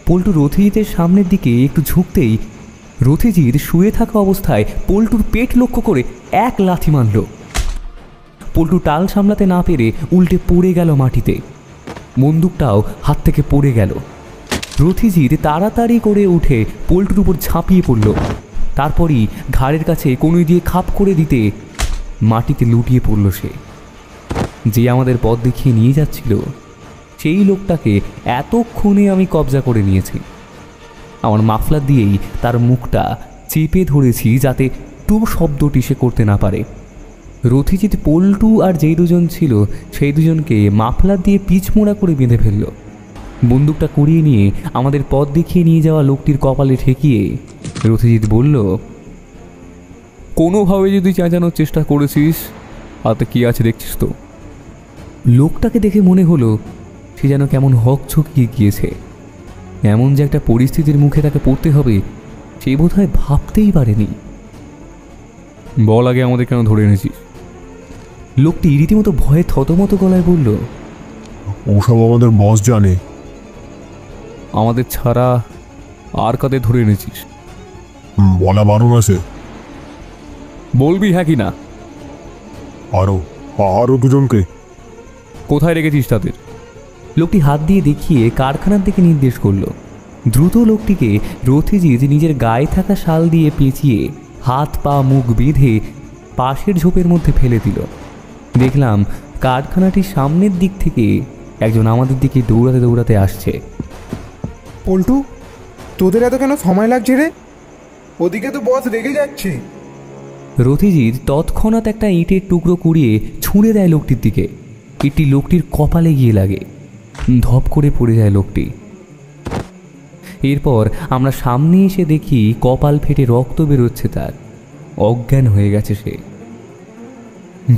পল্টু রথিজিতের সামনের দিকে একটু ঝুঁকতেই রথিজিৎ শুয়ে থাকা অবস্থায় পল্টুর পেট লক্ষ্য করে এক লাথি মারল। পল্টু টাল সামলাতে না পেরে উল্টে পড়ে গেল মাটিতে। বন্দুকটাও হাত থেকে পড়ে গেল। রথিজিৎ তাড়াতাড়ি করে উঠে পল্টুর উপর ঝাঁপিয়ে পড়ল। তারপরই ঘাড়ের কাছে কনুই দিয়ে খাপ করে দিতে মাটিতে লুটিয়ে পড়ল সে। যে আমাদের পথ দেখিয়ে নিয়ে যাচ্ছিল সেই লোকটাকে এতক্ষণে আমি কবজা করে নিয়েছি। আমার মাফলার দিয়েই তার মুখটা চেপে ধরেছি যাতে টু শব্দটি সে করতে না পারে। রথিজিৎ, পল্টু আর যেই দুজন ছিল সেই দুজনকে মাফলার দিয়ে পিচমোড়া করে বেঁধে ফেলল। বন্দুকটা কুড়িয়ে নিয়ে আমাদের পথ দেখিয়ে নিয়ে যাওয়া লোকটির কপালে ঠেকিয়ে রথিজিৎ বলল, কোনোভাবে যদি চেঁচানোর চেষ্টা করেছিস, হাতে কি আছে দেখছিস তো? লোকটাকে দেখে মনে হলো সে যেন কেমন হকচকিয়ে গিয়েছে। এমন যে একটা পরিস্থিতির মুখে তাকে পড়তে হবে সে বোধহয় ভাবতেই পারেনি। বল আগে, আমাদের কেন ধরে এনেছিস? লোকটি রীতিমতো ভয়ে থতমত গলায় বলল, ওসব আমাদের বস জানে। আমাদের ছাড়া আর কাদের ধরে এনেছিস? বলা বারণ আছে। বলবি হ্যাঁ কি না? আরো দুজনকে। কোথায় রেখেছিস তাদের? লোকটি হাত দিয়ে দেখিয়ে কারখানার দিকে নির্দেশ করল। দ্রুত লোকটিকে রথিজিৎ নিজের গায়ে থাকা শাল দিয়ে পেঁচিয়ে হাত পা মুখ বেঁধে পাশের ঝোপের মধ্যে ফেলে দিল। দেখলাম কারখানাটির সামনের দিক থেকে একজন আমাদের দিকে দৌড়াতে দৌড়াতে আসছে। পল্টু, তোদের এত কেন সময় লাগছে রে? ওদিকে তো বস রেগে যাচ্ছে। রথিজিৎ তৎক্ষণাৎ একটা ইটের টুকরো কুড়িয়ে ছুঁড়ে দেয় লোকটির দিকে। ইটটি লোকটির কপালে গিয়ে লাগে। ধপ করে পড়ে যায় লোকটি। এরপর আমরা সামনে এসে দেখি কপাল ফেটে রক্ত বেরোচ্ছে তার। অজ্ঞান হয়ে গেছে সে।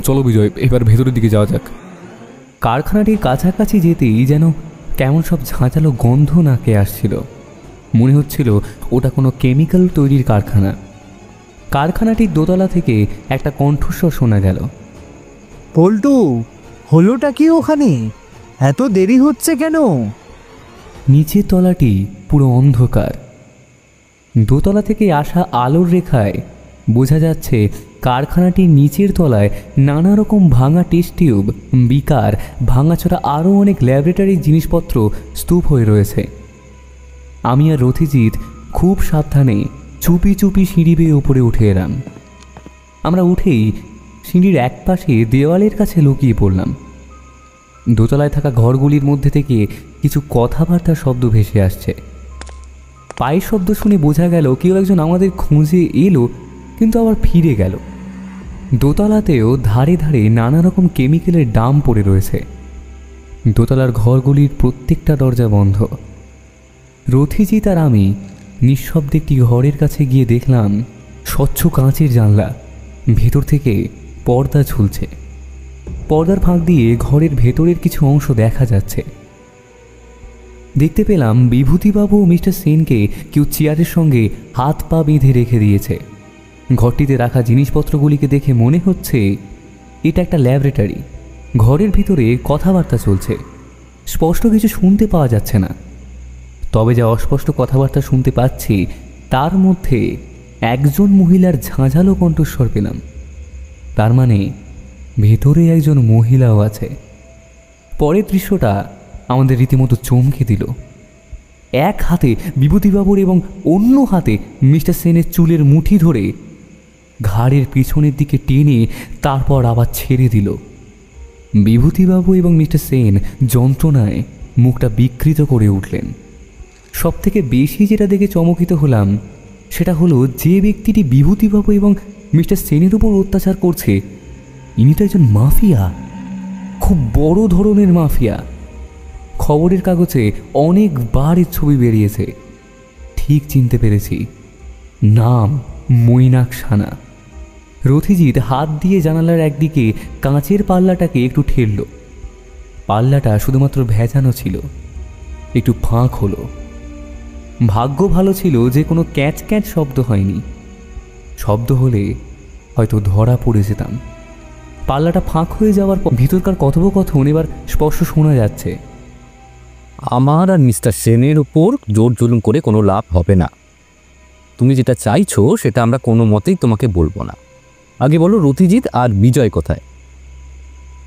চলো বিজয়, এবার ভেতরের দিকে যাওয়া যাক। কারখানাটির কাছাকাছি যেতেই যেন কেমন সব ঝাঁঝালো গন্ধ নাকে আসছিল। মনে হচ্ছিল ওটা কোনো কেমিক্যাল তৈরির কারখানা। কারখানাটির দোতলা থেকে একটা কণ্ঠস্বর শোনা গেল, পল্টু, হলোটা কি ওখানে? এত দেরি হচ্ছে কেন? নিচের তলাটি পুরো অন্ধকার। দোতলা থেকে আসা আলোর রেখায় বোঝা যাচ্ছে কারখানাটির নিচের তলায় নানা রকম ভাঙা টেস্ট টিউব, বিকার, ভাঙাচোরা আরও অনেক ল্যাবরেটরির জিনিসপত্র স্তূপ হয়ে রয়েছে। আমি আর রথিজিৎ খুব সাবধানে চুপি চুপি সিঁড়ি বেয়ে উপরে উঠে এলাম। আমরা উঠেই সিঁড়ির এক পাশে দেওয়ালের কাছে লুকিয়ে পড়লাম। দোতলায় থাকা ঘরগুলির মধ্যে থেকে কিছু কথাবার্তার শব্দ ভেসে আসছে। পায়ের শব্দ শুনে বোঝা গেল কেউ একজন আমাদের খুঁজে এলো, কিন্তু আবার ফিরে গেল। দোতলাতেও ধারে ধারে নানা রকম কেমিক্যালের ডাম পড়ে রয়েছে। দোতলার ঘরগুলির প্রত্যেকটা দরজা বন্ধ। রথিজিৎ আর আমি নিঃশব্দে একটি ঘরের কাছে গিয়ে দেখলাম স্বচ্ছ কাঁচের জানলা, ভেতর থেকে পর্দা ঝুলছে। পর্দার ফাঁক দিয়ে ঘরের ভেতরের কিছু অংশ দেখা যাচ্ছে। দেখতে পেলাম বিভূতিবাবু ও মিস্টার সেনকে কেউ চেয়ারের সঙ্গে হাত পা বেঁধে রেখে দিয়েছে। ঘরটিতে রাখা জিনিসপত্রগুলিকে দেখে মনে হচ্ছে এটা একটা ল্যাবরেটরি। ঘরের ভিতরে কথাবার্তা চলছে, স্পষ্ট কিছু শুনতে পাওয়া যাচ্ছে না। তবে যা অস্পষ্ট কথাবার্তা শুনতে পাচ্ছি তার মধ্যে একজন মহিলার ঝাঁঝালো কণ্ঠস্বর পেলাম। তার মানে ভেতরে একজন মহিলাও আছে। পরের দৃশ্যটা আমাদের রীতিমতো চমকে দিল। এক হাতে বিভূতিবাবুর এবং অন্য হাতে মিস্টার সেনের চুলের মুঠি ধরে ঘাড়ের পিছনের দিকে টেনে তারপর আবার ছেড়ে দিল। বিভূতিবাবু এবং মিস্টার সেন যন্ত্রণায় মুখটা বিকৃত করে উঠলেন। সবথেকে বেশি যেটা দেখে চমকিত হলাম সেটা হলো যে ব্যক্তিটি বিভূতিবাবু এবং মিস্টার সেনের উপর অত্যাচার করছে ইনি তো একজন মাফিয়া, খুব বড় ধরনের মাফিয়া। খবরের কাগজে অনেকবার এর ছবি বেরিয়েছে। ঠিক চিনতে পেরেছি, নাম মৈনাক সানা। রথিজিৎ হাত দিয়ে জানালার একদিকে কাঁচের পাল্লাটাকে একটু ঠেলল। পাল্লাটা শুধুমাত্র ভেজানো ছিল, একটু ফাঁক হলো। ভাগ্য ভালো ছিল যে কোনো ক্যাচ ক্যাচ শব্দ হয়নি। শব্দ হলে হয়তো ধরা পড়ে যেতাম। পাল্লাটা ফাঁক হয়ে যাওয়ার পর ভিতরকার কথোপকথন এবার স্পষ্ট শোনা যাচ্ছে। আমার আর মিস্টার সেনের উপর জোর জুলুম করে কোনো লাভ হবে না। তুমি যেটা চাইছো সেটা আমরা কোনো মতেই তোমাকে বলবো না। আগে বলো রথিজিৎ আর বিজয় কোথায়?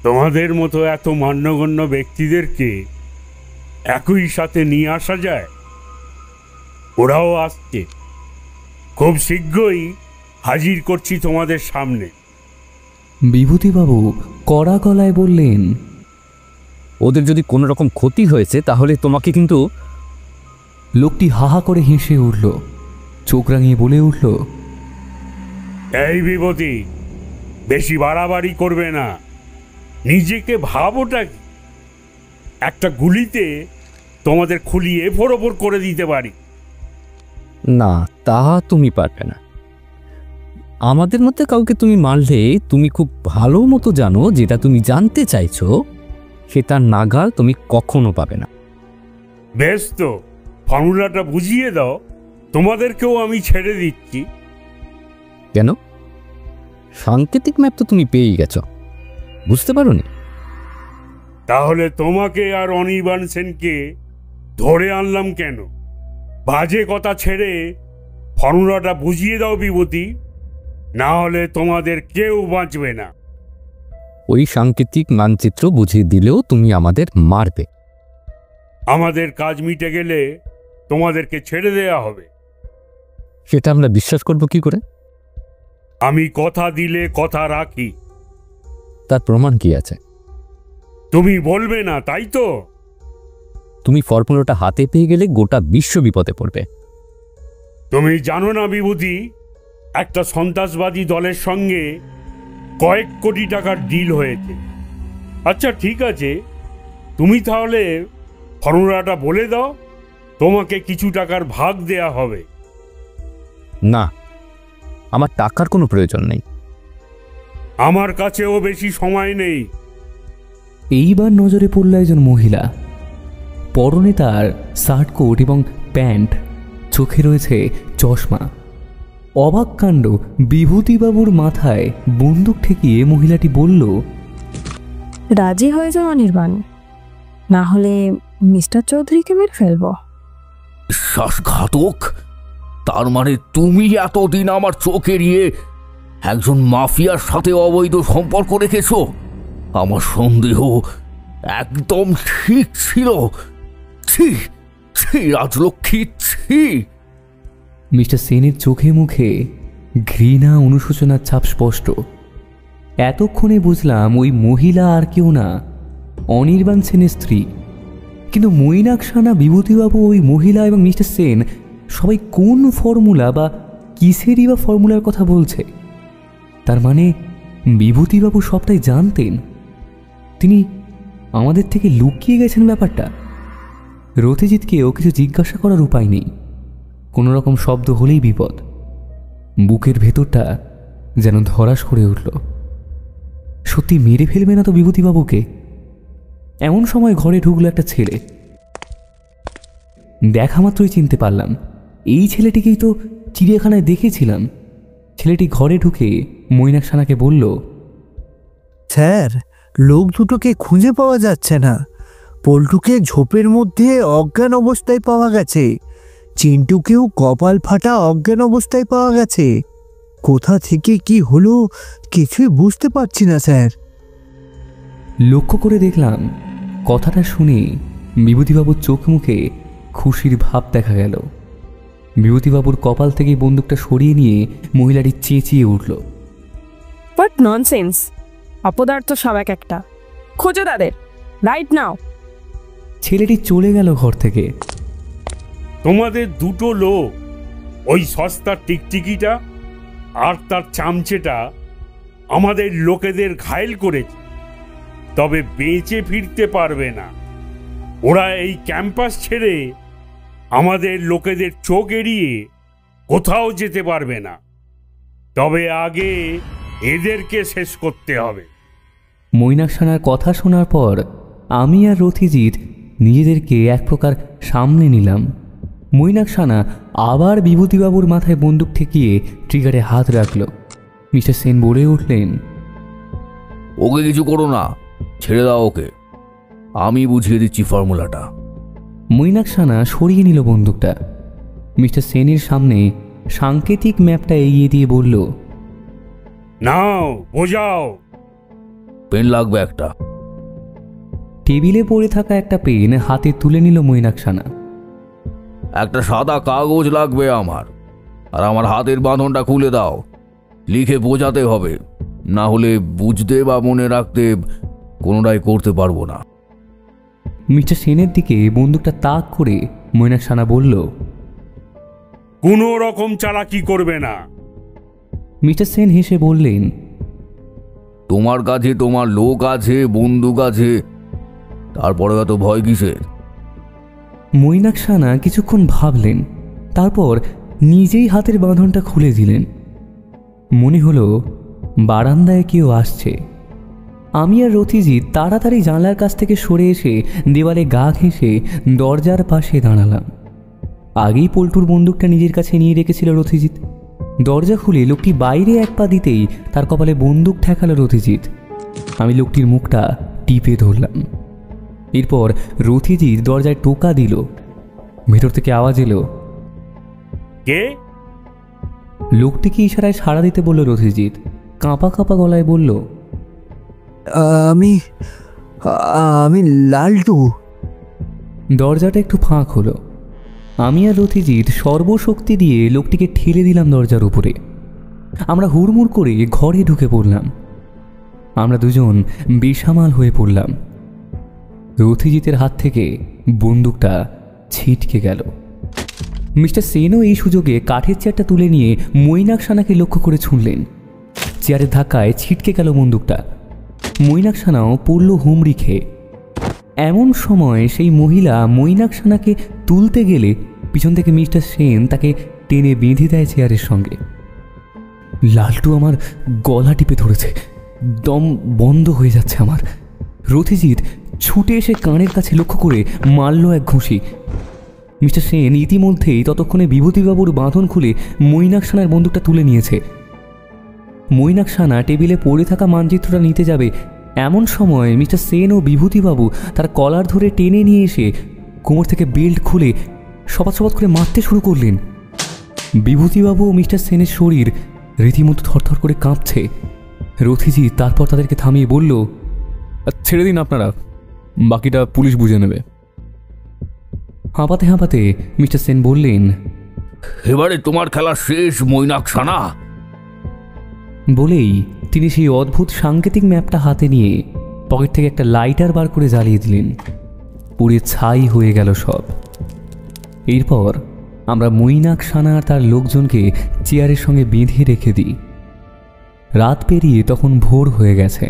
তোমাদের মতো এত মান্যগণ্য ব্যক্তিদেরকে একই সাথে নিয়ে আসা যায়? ওরাও আসছে, খুব শীঘ্রই হাজির করছি তোমাদের সামনে। বিভূতিবাবু কড়া গলায় বললেন, ওদের যদি কোনো রকম ক্ষতি হয়েছে তাহলে তোমাকে কিন্তু। লোকটি হাহা করে হেসে উঠল, চোখ রাঙিয়ে বলে উঠল, এই বিভূতি, বেশি বাড়াবাড়ি করবে না। নিজেকে ভাবোটা কি? একটা গুলিতে তোমাদের খুলিয়ে ফোরফোর করে দিতে পারি। না, তা তুমি পারবে না। আমাদের মধ্যে কাউকে তুমি মারলে তুমি খুব ভালো মতো জানো যেটা তুমি জানতে চাইছো সেটার নাগাল তুমি কখনো পাবে না। বেশ, তো ফর্মুলাটা বুঝিয়ে দাও, তোমাদেরকেও আমি ছেড়ে দিচ্ছি। কেন? সাংকেতিক ম্যাপ তো তুমি পেয়েই গেছো, বুঝতে পারোনি? তাহলে তোমাকে আর অনির্বাণ সেনকে ধরে আনলাম কেন? বাজে কথা ছেড়ে ফর্মুলাটা বুঝিয়ে দাও বিভূতি, না হলে তোমাদের কেউ বাঁচবে না। ওই সাংকেতিক মানচিত্র বুঝিয়ে দিলেও তুমি আমাদের মারবে। আমাদের কাজ মিটে গেলে তোমাদেরকে ছেড়ে দেয়া হবে। সেটা আমরা বিশ্বাস করব কি করে? আমি কথা দিলে কথা রাখি। তার প্রমাণ কি আছে? তুমি বলবে না, তাই তো? তুমি ফর্মুলাটা হাতে পেয়ে গেলে গোটা বিশ্ব বিপদে পড়বে। তুমি জানো না বিভূতি, একটা সন্ত্রাসবাদী দলের সঙ্গে কয়েক কোটি টাকার ডিল হয়েছে। আচ্ছা ঠিক আছে, তুমি তাহলে ফর্মুলাটা বলে দাও, তোমাকে কিছু টাকার ভাগ দেয়া হবে। না, আমার টাকার কোনো প্রয়োজন নেই। আমার কাছেও বেশি সময় নেই। এইবার নজরে পড়ল একজন মহিলা। পরনে তার শার্ট কোট এবং প্যান্ট, চোখে রয়েছে চশমা। অবাক কাণ্ড, বিভূতিবাবুর মাথায় বন্দুক ঠেকিয়ে মহিলাটি বলল, রাজি হয়ে যাও অনির্বাণ, না হলে মিস্টার চৌধুরীকে মেরে ফেলবো। বিশ্বাসঘাতক! তার মানে তুমি এতদিন আমার চোখ এড়িয়ে একজন মাফিয়ার সাথে অবৈধ সম্পর্ক রেখেছো? আমার সন্দেহ একদম ঠিক ছিল। ছি ছি রাজলক্ষ্মী, ছি। মিস্টার সেনের চোখে মুখে ঘৃণা অনুশোচনার ছাপ স্পষ্ট। এতক্ষণে বুঝলাম ওই মহিলা আর কেউ না, অনির্বাণ সেনের স্ত্রী। কিন্তু মৈনাকশা না বিভূতিবাবু, ওই মহিলা এবং মিস্টার সেন সবাই কোন ফর্মুলা বা কিসেরই বা ফর্মুলার কথা বলছে? তার মানে বিভূতিবাবু সবটাই জানতেন। তিনি আমাদের থেকে লুকিয়ে গেছেন ব্যাপারটা। রথিজিৎকেও কিছু জিজ্ঞাসা করার উপায় নেই। কোনো রকম শব্দ হলেই বিপদ। বুকের ভেতরটা যেন ধরাস করে উঠল। সত্যি মেরে ফেলবে না তো বিভূতিবাবুকে? এমন সময় ঘরে ঢুকলো একটা ছেলে। দেখা মাত্রই চিনতে পারলাম, এই ছেলেটিকেই তো চিড়িয়াখানায় দেখেছিলাম। ছেলেটি ঘরে ঢুকে মৈনাকশানাকে বলল, স্যার, লোক দুটোকে খুঁজে পাওয়া যাচ্ছে না। পল্টুকে ঝোপের মধ্যে অজ্ঞান অবস্থায় পাওয়া গেছে, চিন্টুকেও কপাল ফাটা অজ্ঞান অবস্থায় পাওয়া গেছে। কোথা থেকে কি হলো কিছুই বুঝতে পারছি না স্যার। লক্ষ্য করে দেখলাম কথাটা শুনে বিভূতিবাবুর চোখ মুখে খুশির ভাব দেখা গেল। বিভূতিবাবুর কপাল থেকে বন্দুকটা সরিয়ে নিয়ে মহিলাটি চেঁচিয়ে উঠল, বাট ননসেন্স! অপদার্থ সব এক একটা। খোঁজো তাদের, রাইট নাও। ছেলেটি চলে গেল ঘর থেকে। তোমাদের দুটো লোক, ওই সস্তার টিকটিকিটা আর তার চামচেটা, আমাদের লোকেদের ঘায়েল করেছে, তবে বেঁচে ফিরতে পারবে না। ওরা এই ক্যাম্পাস ছেড়ে আমাদের লোকেদের চোখ এড়িয়ে কোথাও যেতে পারবে না। তবে আগে এদেরকে শেষ করতে হবে। মৈনাকশানার কথা শোনার পর আমি আর রথিজিৎ নিজেদেরকে এক প্রকার সামনে নিলাম। মৈনাকশানা আবার বিভূতিবাবুর মাথায় বন্দুক ঠেকিয়ে ট্রিগারে হাত রাখল। মিস্টার সেন বলে উঠলেন, ওকে কিছু করো না, ছেড়ে দাও ওকে, আমি বুঝিয়ে দিচ্ছি ফর্মুলাটা। মৈনাকশানা সরিয়ে নিল বন্দুকটা। মিস্টার সেনের সামনে সাংকেতিক ম্যাপটা এগিয়ে দিয়ে বলল, নাও বোঝাও। পেন লাগবে একটা। টেবিলে পড়ে থাকা একটা পেন হাতে তুলে নিল মৈনাকশানা। একটা সাদা কাগজ লাগবে আমার, আর আমার হাতের বাঁধনটা খুলে দাও। লিখে বোঝাতে হবে, না হলে বুঝতে বা মনে রাখতে কোনোটাই করতে পারবো না। মিস্টার সেনের দিকে বন্দুকটা তাক করে মৈনাকশানা বলল, কোনো রকম চালাকি করবে না। মিস্টার সেন হেসে বললেন, তোমার কাছে তোমার লোক আছে, বন্দুক আছে, তারপরে এত ভয় কিসের? মৈনাকশানা কিছুক্ষণ ভাবলেন, তারপর নিজেই হাতের বাঁধনটা খুলে দিলেন। মনে হলো বারান্দায় কেউ আসছে। আমি আর রথিজিৎ তাড়াতাড়ি জানলার কাছ থেকে সরে এসে দেওয়ালে গা ঘেঁষে দরজার পাশে দাঁড়ালাম। আগেই পল্টুর বন্দুকটা নিজের কাছে নিয়ে রেখেছিল রথিজিৎ। দরজা খুলে লোকটি বাইরে এক পা দিতেই তার কপালে বন্দুক ঠেকালো রথিজিৎ। আমি লোকটির মুখটা টিপে ধরলাম। এরপর রথিজিৎ দরজায় টোকা দিল। ভেতর থেকে আওয়াজ এলো, কে? লোকটিকে ইশারায় সাড়া দিতে বলল রথিজিৎ। কাঁপা কাঁপা গলায় বলল, আমি আমি লালটু। দরজাটা একটু ফাঁক হলো। আমি আর রথিজিৎ সর্বশক্তি দিয়ে লোকটিকে ঠেলে দিলাম দরজার উপরে। আমরা হুড়মুড় করে ঘরে ঢুকে পড়লাম। আমরা দুজন বেসামাল হয়ে পড়লাম। রথিজিতের হাত থেকে বন্দুকটা ছিটকে গেল। মিস্টার সেনও এই সুযোগে কাঠের চেয়ারটা তুলে নিয়ে মৈনাকশানাকে লক্ষ্য করে ছুঁড়লেন। চেয়ারের ধাক্কায় ছিটকে গেল বন্দুকটা। মৈনাকশানাও পড়ল হুমড়ি খেয়ে। এমন সময় সেই মহিলা মৈনাকশানাকে তুলতে গেলে পিছন থেকে মিস্টার সেন তাকে টেনে বেঁধে দেয় চেয়ারের সঙ্গে। লালটু আমার গলা টিপে ধরেছে, দম বন্ধ হয়ে যাচ্ছে আমার। রথিজিৎ ছুটে এসে কানের কাছে লক্ষ্য করে মারল এক ঘুষি। মিস্টার সেন ইতিমধ্যেই ততক্ষণে বিভূতিবাবুর বাঁধন খুলে মৈনাকশানার বন্দুকটা তুলে নিয়েছে। মৈনাকশানা টেবিলে পড়ে থাকা মানচিত্রটা নিতে যাবে, এমন সময় মিস্টার সেন ও বিভূতিবাবু তার কলার ধরে টেনে নিয়ে এসে কোমর থেকে বেল্ট খুলে সপাত সপাত করে মারতে শুরু করলেন। বিভূতিবাবু ও মিস্টার সেনের শরীর রীতিমতো থরথর করে কাঁপছে। রথিজি তারপর তাদেরকে থামিয়ে বলল, ছেড়ে দিন আপনারা, বাকিটা পুলিশ বুঝে নেবে। হাঁপাতে হাঁপাতে মিস্টার সেন বললেন, এবারে তোমার খেলা শেষ মৈনাক সানা। বলেই তিনি সেই অদ্ভুত সাংকেতিক ম্যাপটা হাতে নিয়ে পকেট থেকে একটা লাইটার বার করে জ্বালিয়ে দিলেন। পুড়ে ছাই হয়ে গেল সব। এরপর আমরা মৈনাক সানা আর তার লোকজনকে চেয়ারের সঙ্গে বেঁধে রেখে দিই। রাত পেরিয়ে তখন ভোর হয়ে গেছে।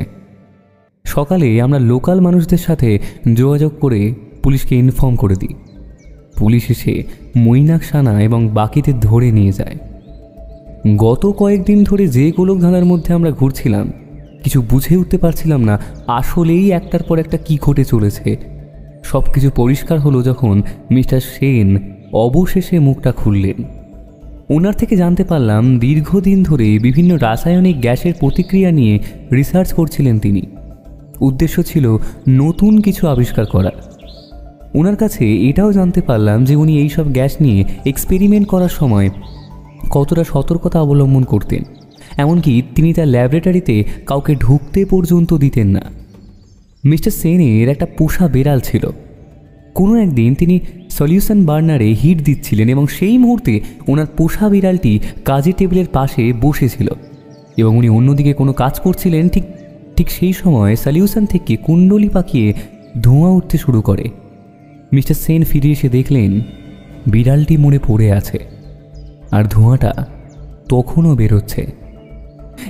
সকালে আমরা লোকাল মানুষদের সাথে যোগাযোগ করে পুলিশকে ইনফর্ম করে দিই। পুলিশ এসে মৈনাক সানা এবং বাকিদের ধরে নিয়ে যায়। গত কয়েকদিন ধরে যে গোলকধাঁধার মধ্যে আমরা ঘুরছিলাম, কিছু বুঝে উঠতে পারছিলাম না আসলেই একটার পর একটা কী ঘটে চলেছে। সব কিছু পরিষ্কার হলো যখন মিস্টার সেন অবশেষে মুখটা খুললেন। ওনার থেকে জানতে পারলাম দীর্ঘদিন ধরে বিভিন্ন রাসায়নিক গ্যাসের প্রতিক্রিয়া নিয়ে রিসার্চ করছিলেন তিনি। উদ্দেশ্য ছিল নতুন কিছু আবিষ্কার করা। ওনার কাছে এটাও জানতে পারলাম যে উনি এইসব গ্যাস নিয়ে এক্সপেরিমেন্ট করার সময় কতটা সতর্কতা অবলম্বন করতেন। এমনকি তিনি তার ল্যাবরেটরিতে কাউকে ঢুকতে পর্যন্ত দিতেন না। মিস্টার সেনের একটা পোষা বেড়াল ছিল। কোনো একদিন তিনি সলিউশন বার্নারে হিট দিচ্ছিলেন এবং সেই মুহূর্তে ওনার পোষা বিড়ালটি কাজের টেবিলের পাশে বসেছিল এবং উনি অন্যদিকে কোনো কাজ করছিলেন। ঠিক সেই সময় সলিউশন থেকে কুণ্ডলি পাকিয়ে ধোঁয়া উঠতে শুরু করে। মিস্টার সেন ফিরে এসে দেখলেন বিড়ালটি মরে পড়ে আছে আর ধোঁয়াটা তখনও বেরোচ্ছে।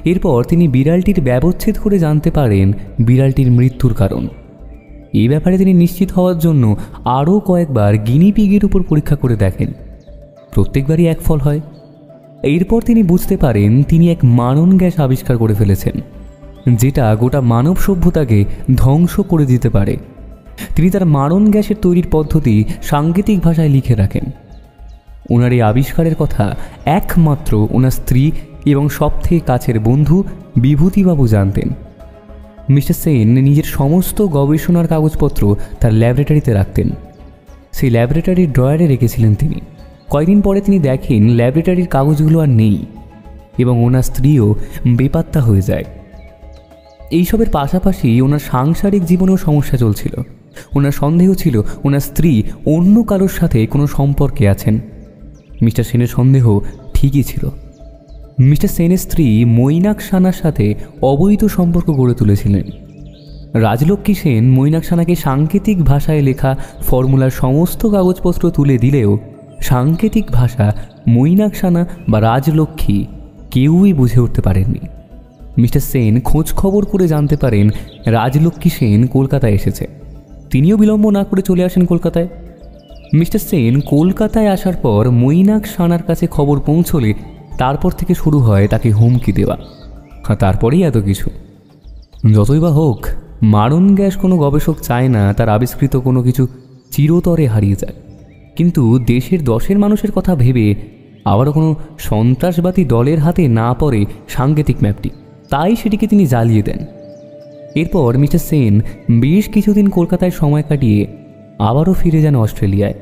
এরপর তিনি বিড়ালটির ব্যবচ্ছেদ করে জানতে পারেন বিড়ালটির মৃত্যুর কারণ। এই ব্যাপারে তিনি নিশ্চিত হওয়ার জন্য আরও কয়েকবার গিনিপিগের উপর পরীক্ষা করে দেখেন। প্রত্যেকবারই এক ফল হয়। এরপর তিনি বুঝতে পারেন তিনি এক মারণ গ্যাস আবিষ্কার করে ফেলেছেন, যেটা গোটা মানব সভ্যতাকে ধ্বংস করে দিতে পারে। তিনি তার মারণ গ্যাসের তৈরির পদ্ধতি সাংকেতিক ভাষায় লিখে রাখেন। ওনার এই আবিষ্কারের কথা একমাত্র ওনার স্ত্রী এবং সবথেকে কাছের বন্ধু বিভূতিবাবু জানতেন। মিস্টার সেন নিজের সমস্ত গবেষণার কাগজপত্র তার ল্যাবরেটরিতে রাখতেন। সেই ল্যাবরেটরির ড্রয়ারে রেখেছিলেন তিনি। কয়েকদিন পরে তিনি দেখেন ল্যাবরেটরির কাগজগুলো আর নেই এবং ওনার স্ত্রীও বেপাত্তা হয়ে যায়। এইসবের পাশাপাশি ওনার সাংসারিক জীবনেও সমস্যা চলছিল। ওনার সন্দেহ ছিল ওনার স্ত্রী অন্য কারোর সাথে কোনো সম্পর্কে আছেন। মিস্টার সেনের সন্দেহ ঠিকই ছিল। মিস্টার সেনের স্ত্রী মৈনাক সানার সাথে অবৈধ সম্পর্ক গড়ে তুলেছিলেন। রাজলক্ষ্মী সেন মৈনাক সানাকে সাংকেতিক ভাষায় লেখা ফর্মুলার সমস্ত কাগজপত্র তুলে দিলেও সাংকেতিক ভাষা মৈনাক সানা বা রাজলক্ষ্মী কেউই বুঝে উঠতে পারেননি। মিস্টার সেন খোঁজ খবর করে জানতে পারেন রাজলক্ষ্মী সেন কলকাতায় এসেছে। তিনিও বিলম্ব না করে চলে আসেন কলকাতায়। মিস্টার সেন কলকাতায় আসার পর মৈনাক সানার কাছে খবর পৌঁছলে তারপর থেকে শুরু হয় তাকে হুমকি দেওয়া। তারপরেই এত কিছু। যতই বা হোক, মারণ গ্যাস কোনো গবেষক চায় না তার আবিষ্কৃত কোনো কিছু চিরতরে হারিয়ে যায়। কিন্তু দেশের 10 মানুষের কথা ভেবে আবারও কোনো সন্ত্রাসবাদী দলের হাতে না পড়ে সাংকেতিক ম্যাপটি, তাই সেটিকে তিনি জ্বালিয়ে দেন। এরপর মিস্টার সেন বেশ কিছুদিন কলকাতায় সময় কাটিয়ে আবারও ফিরে যান অস্ট্রেলিয়ায়।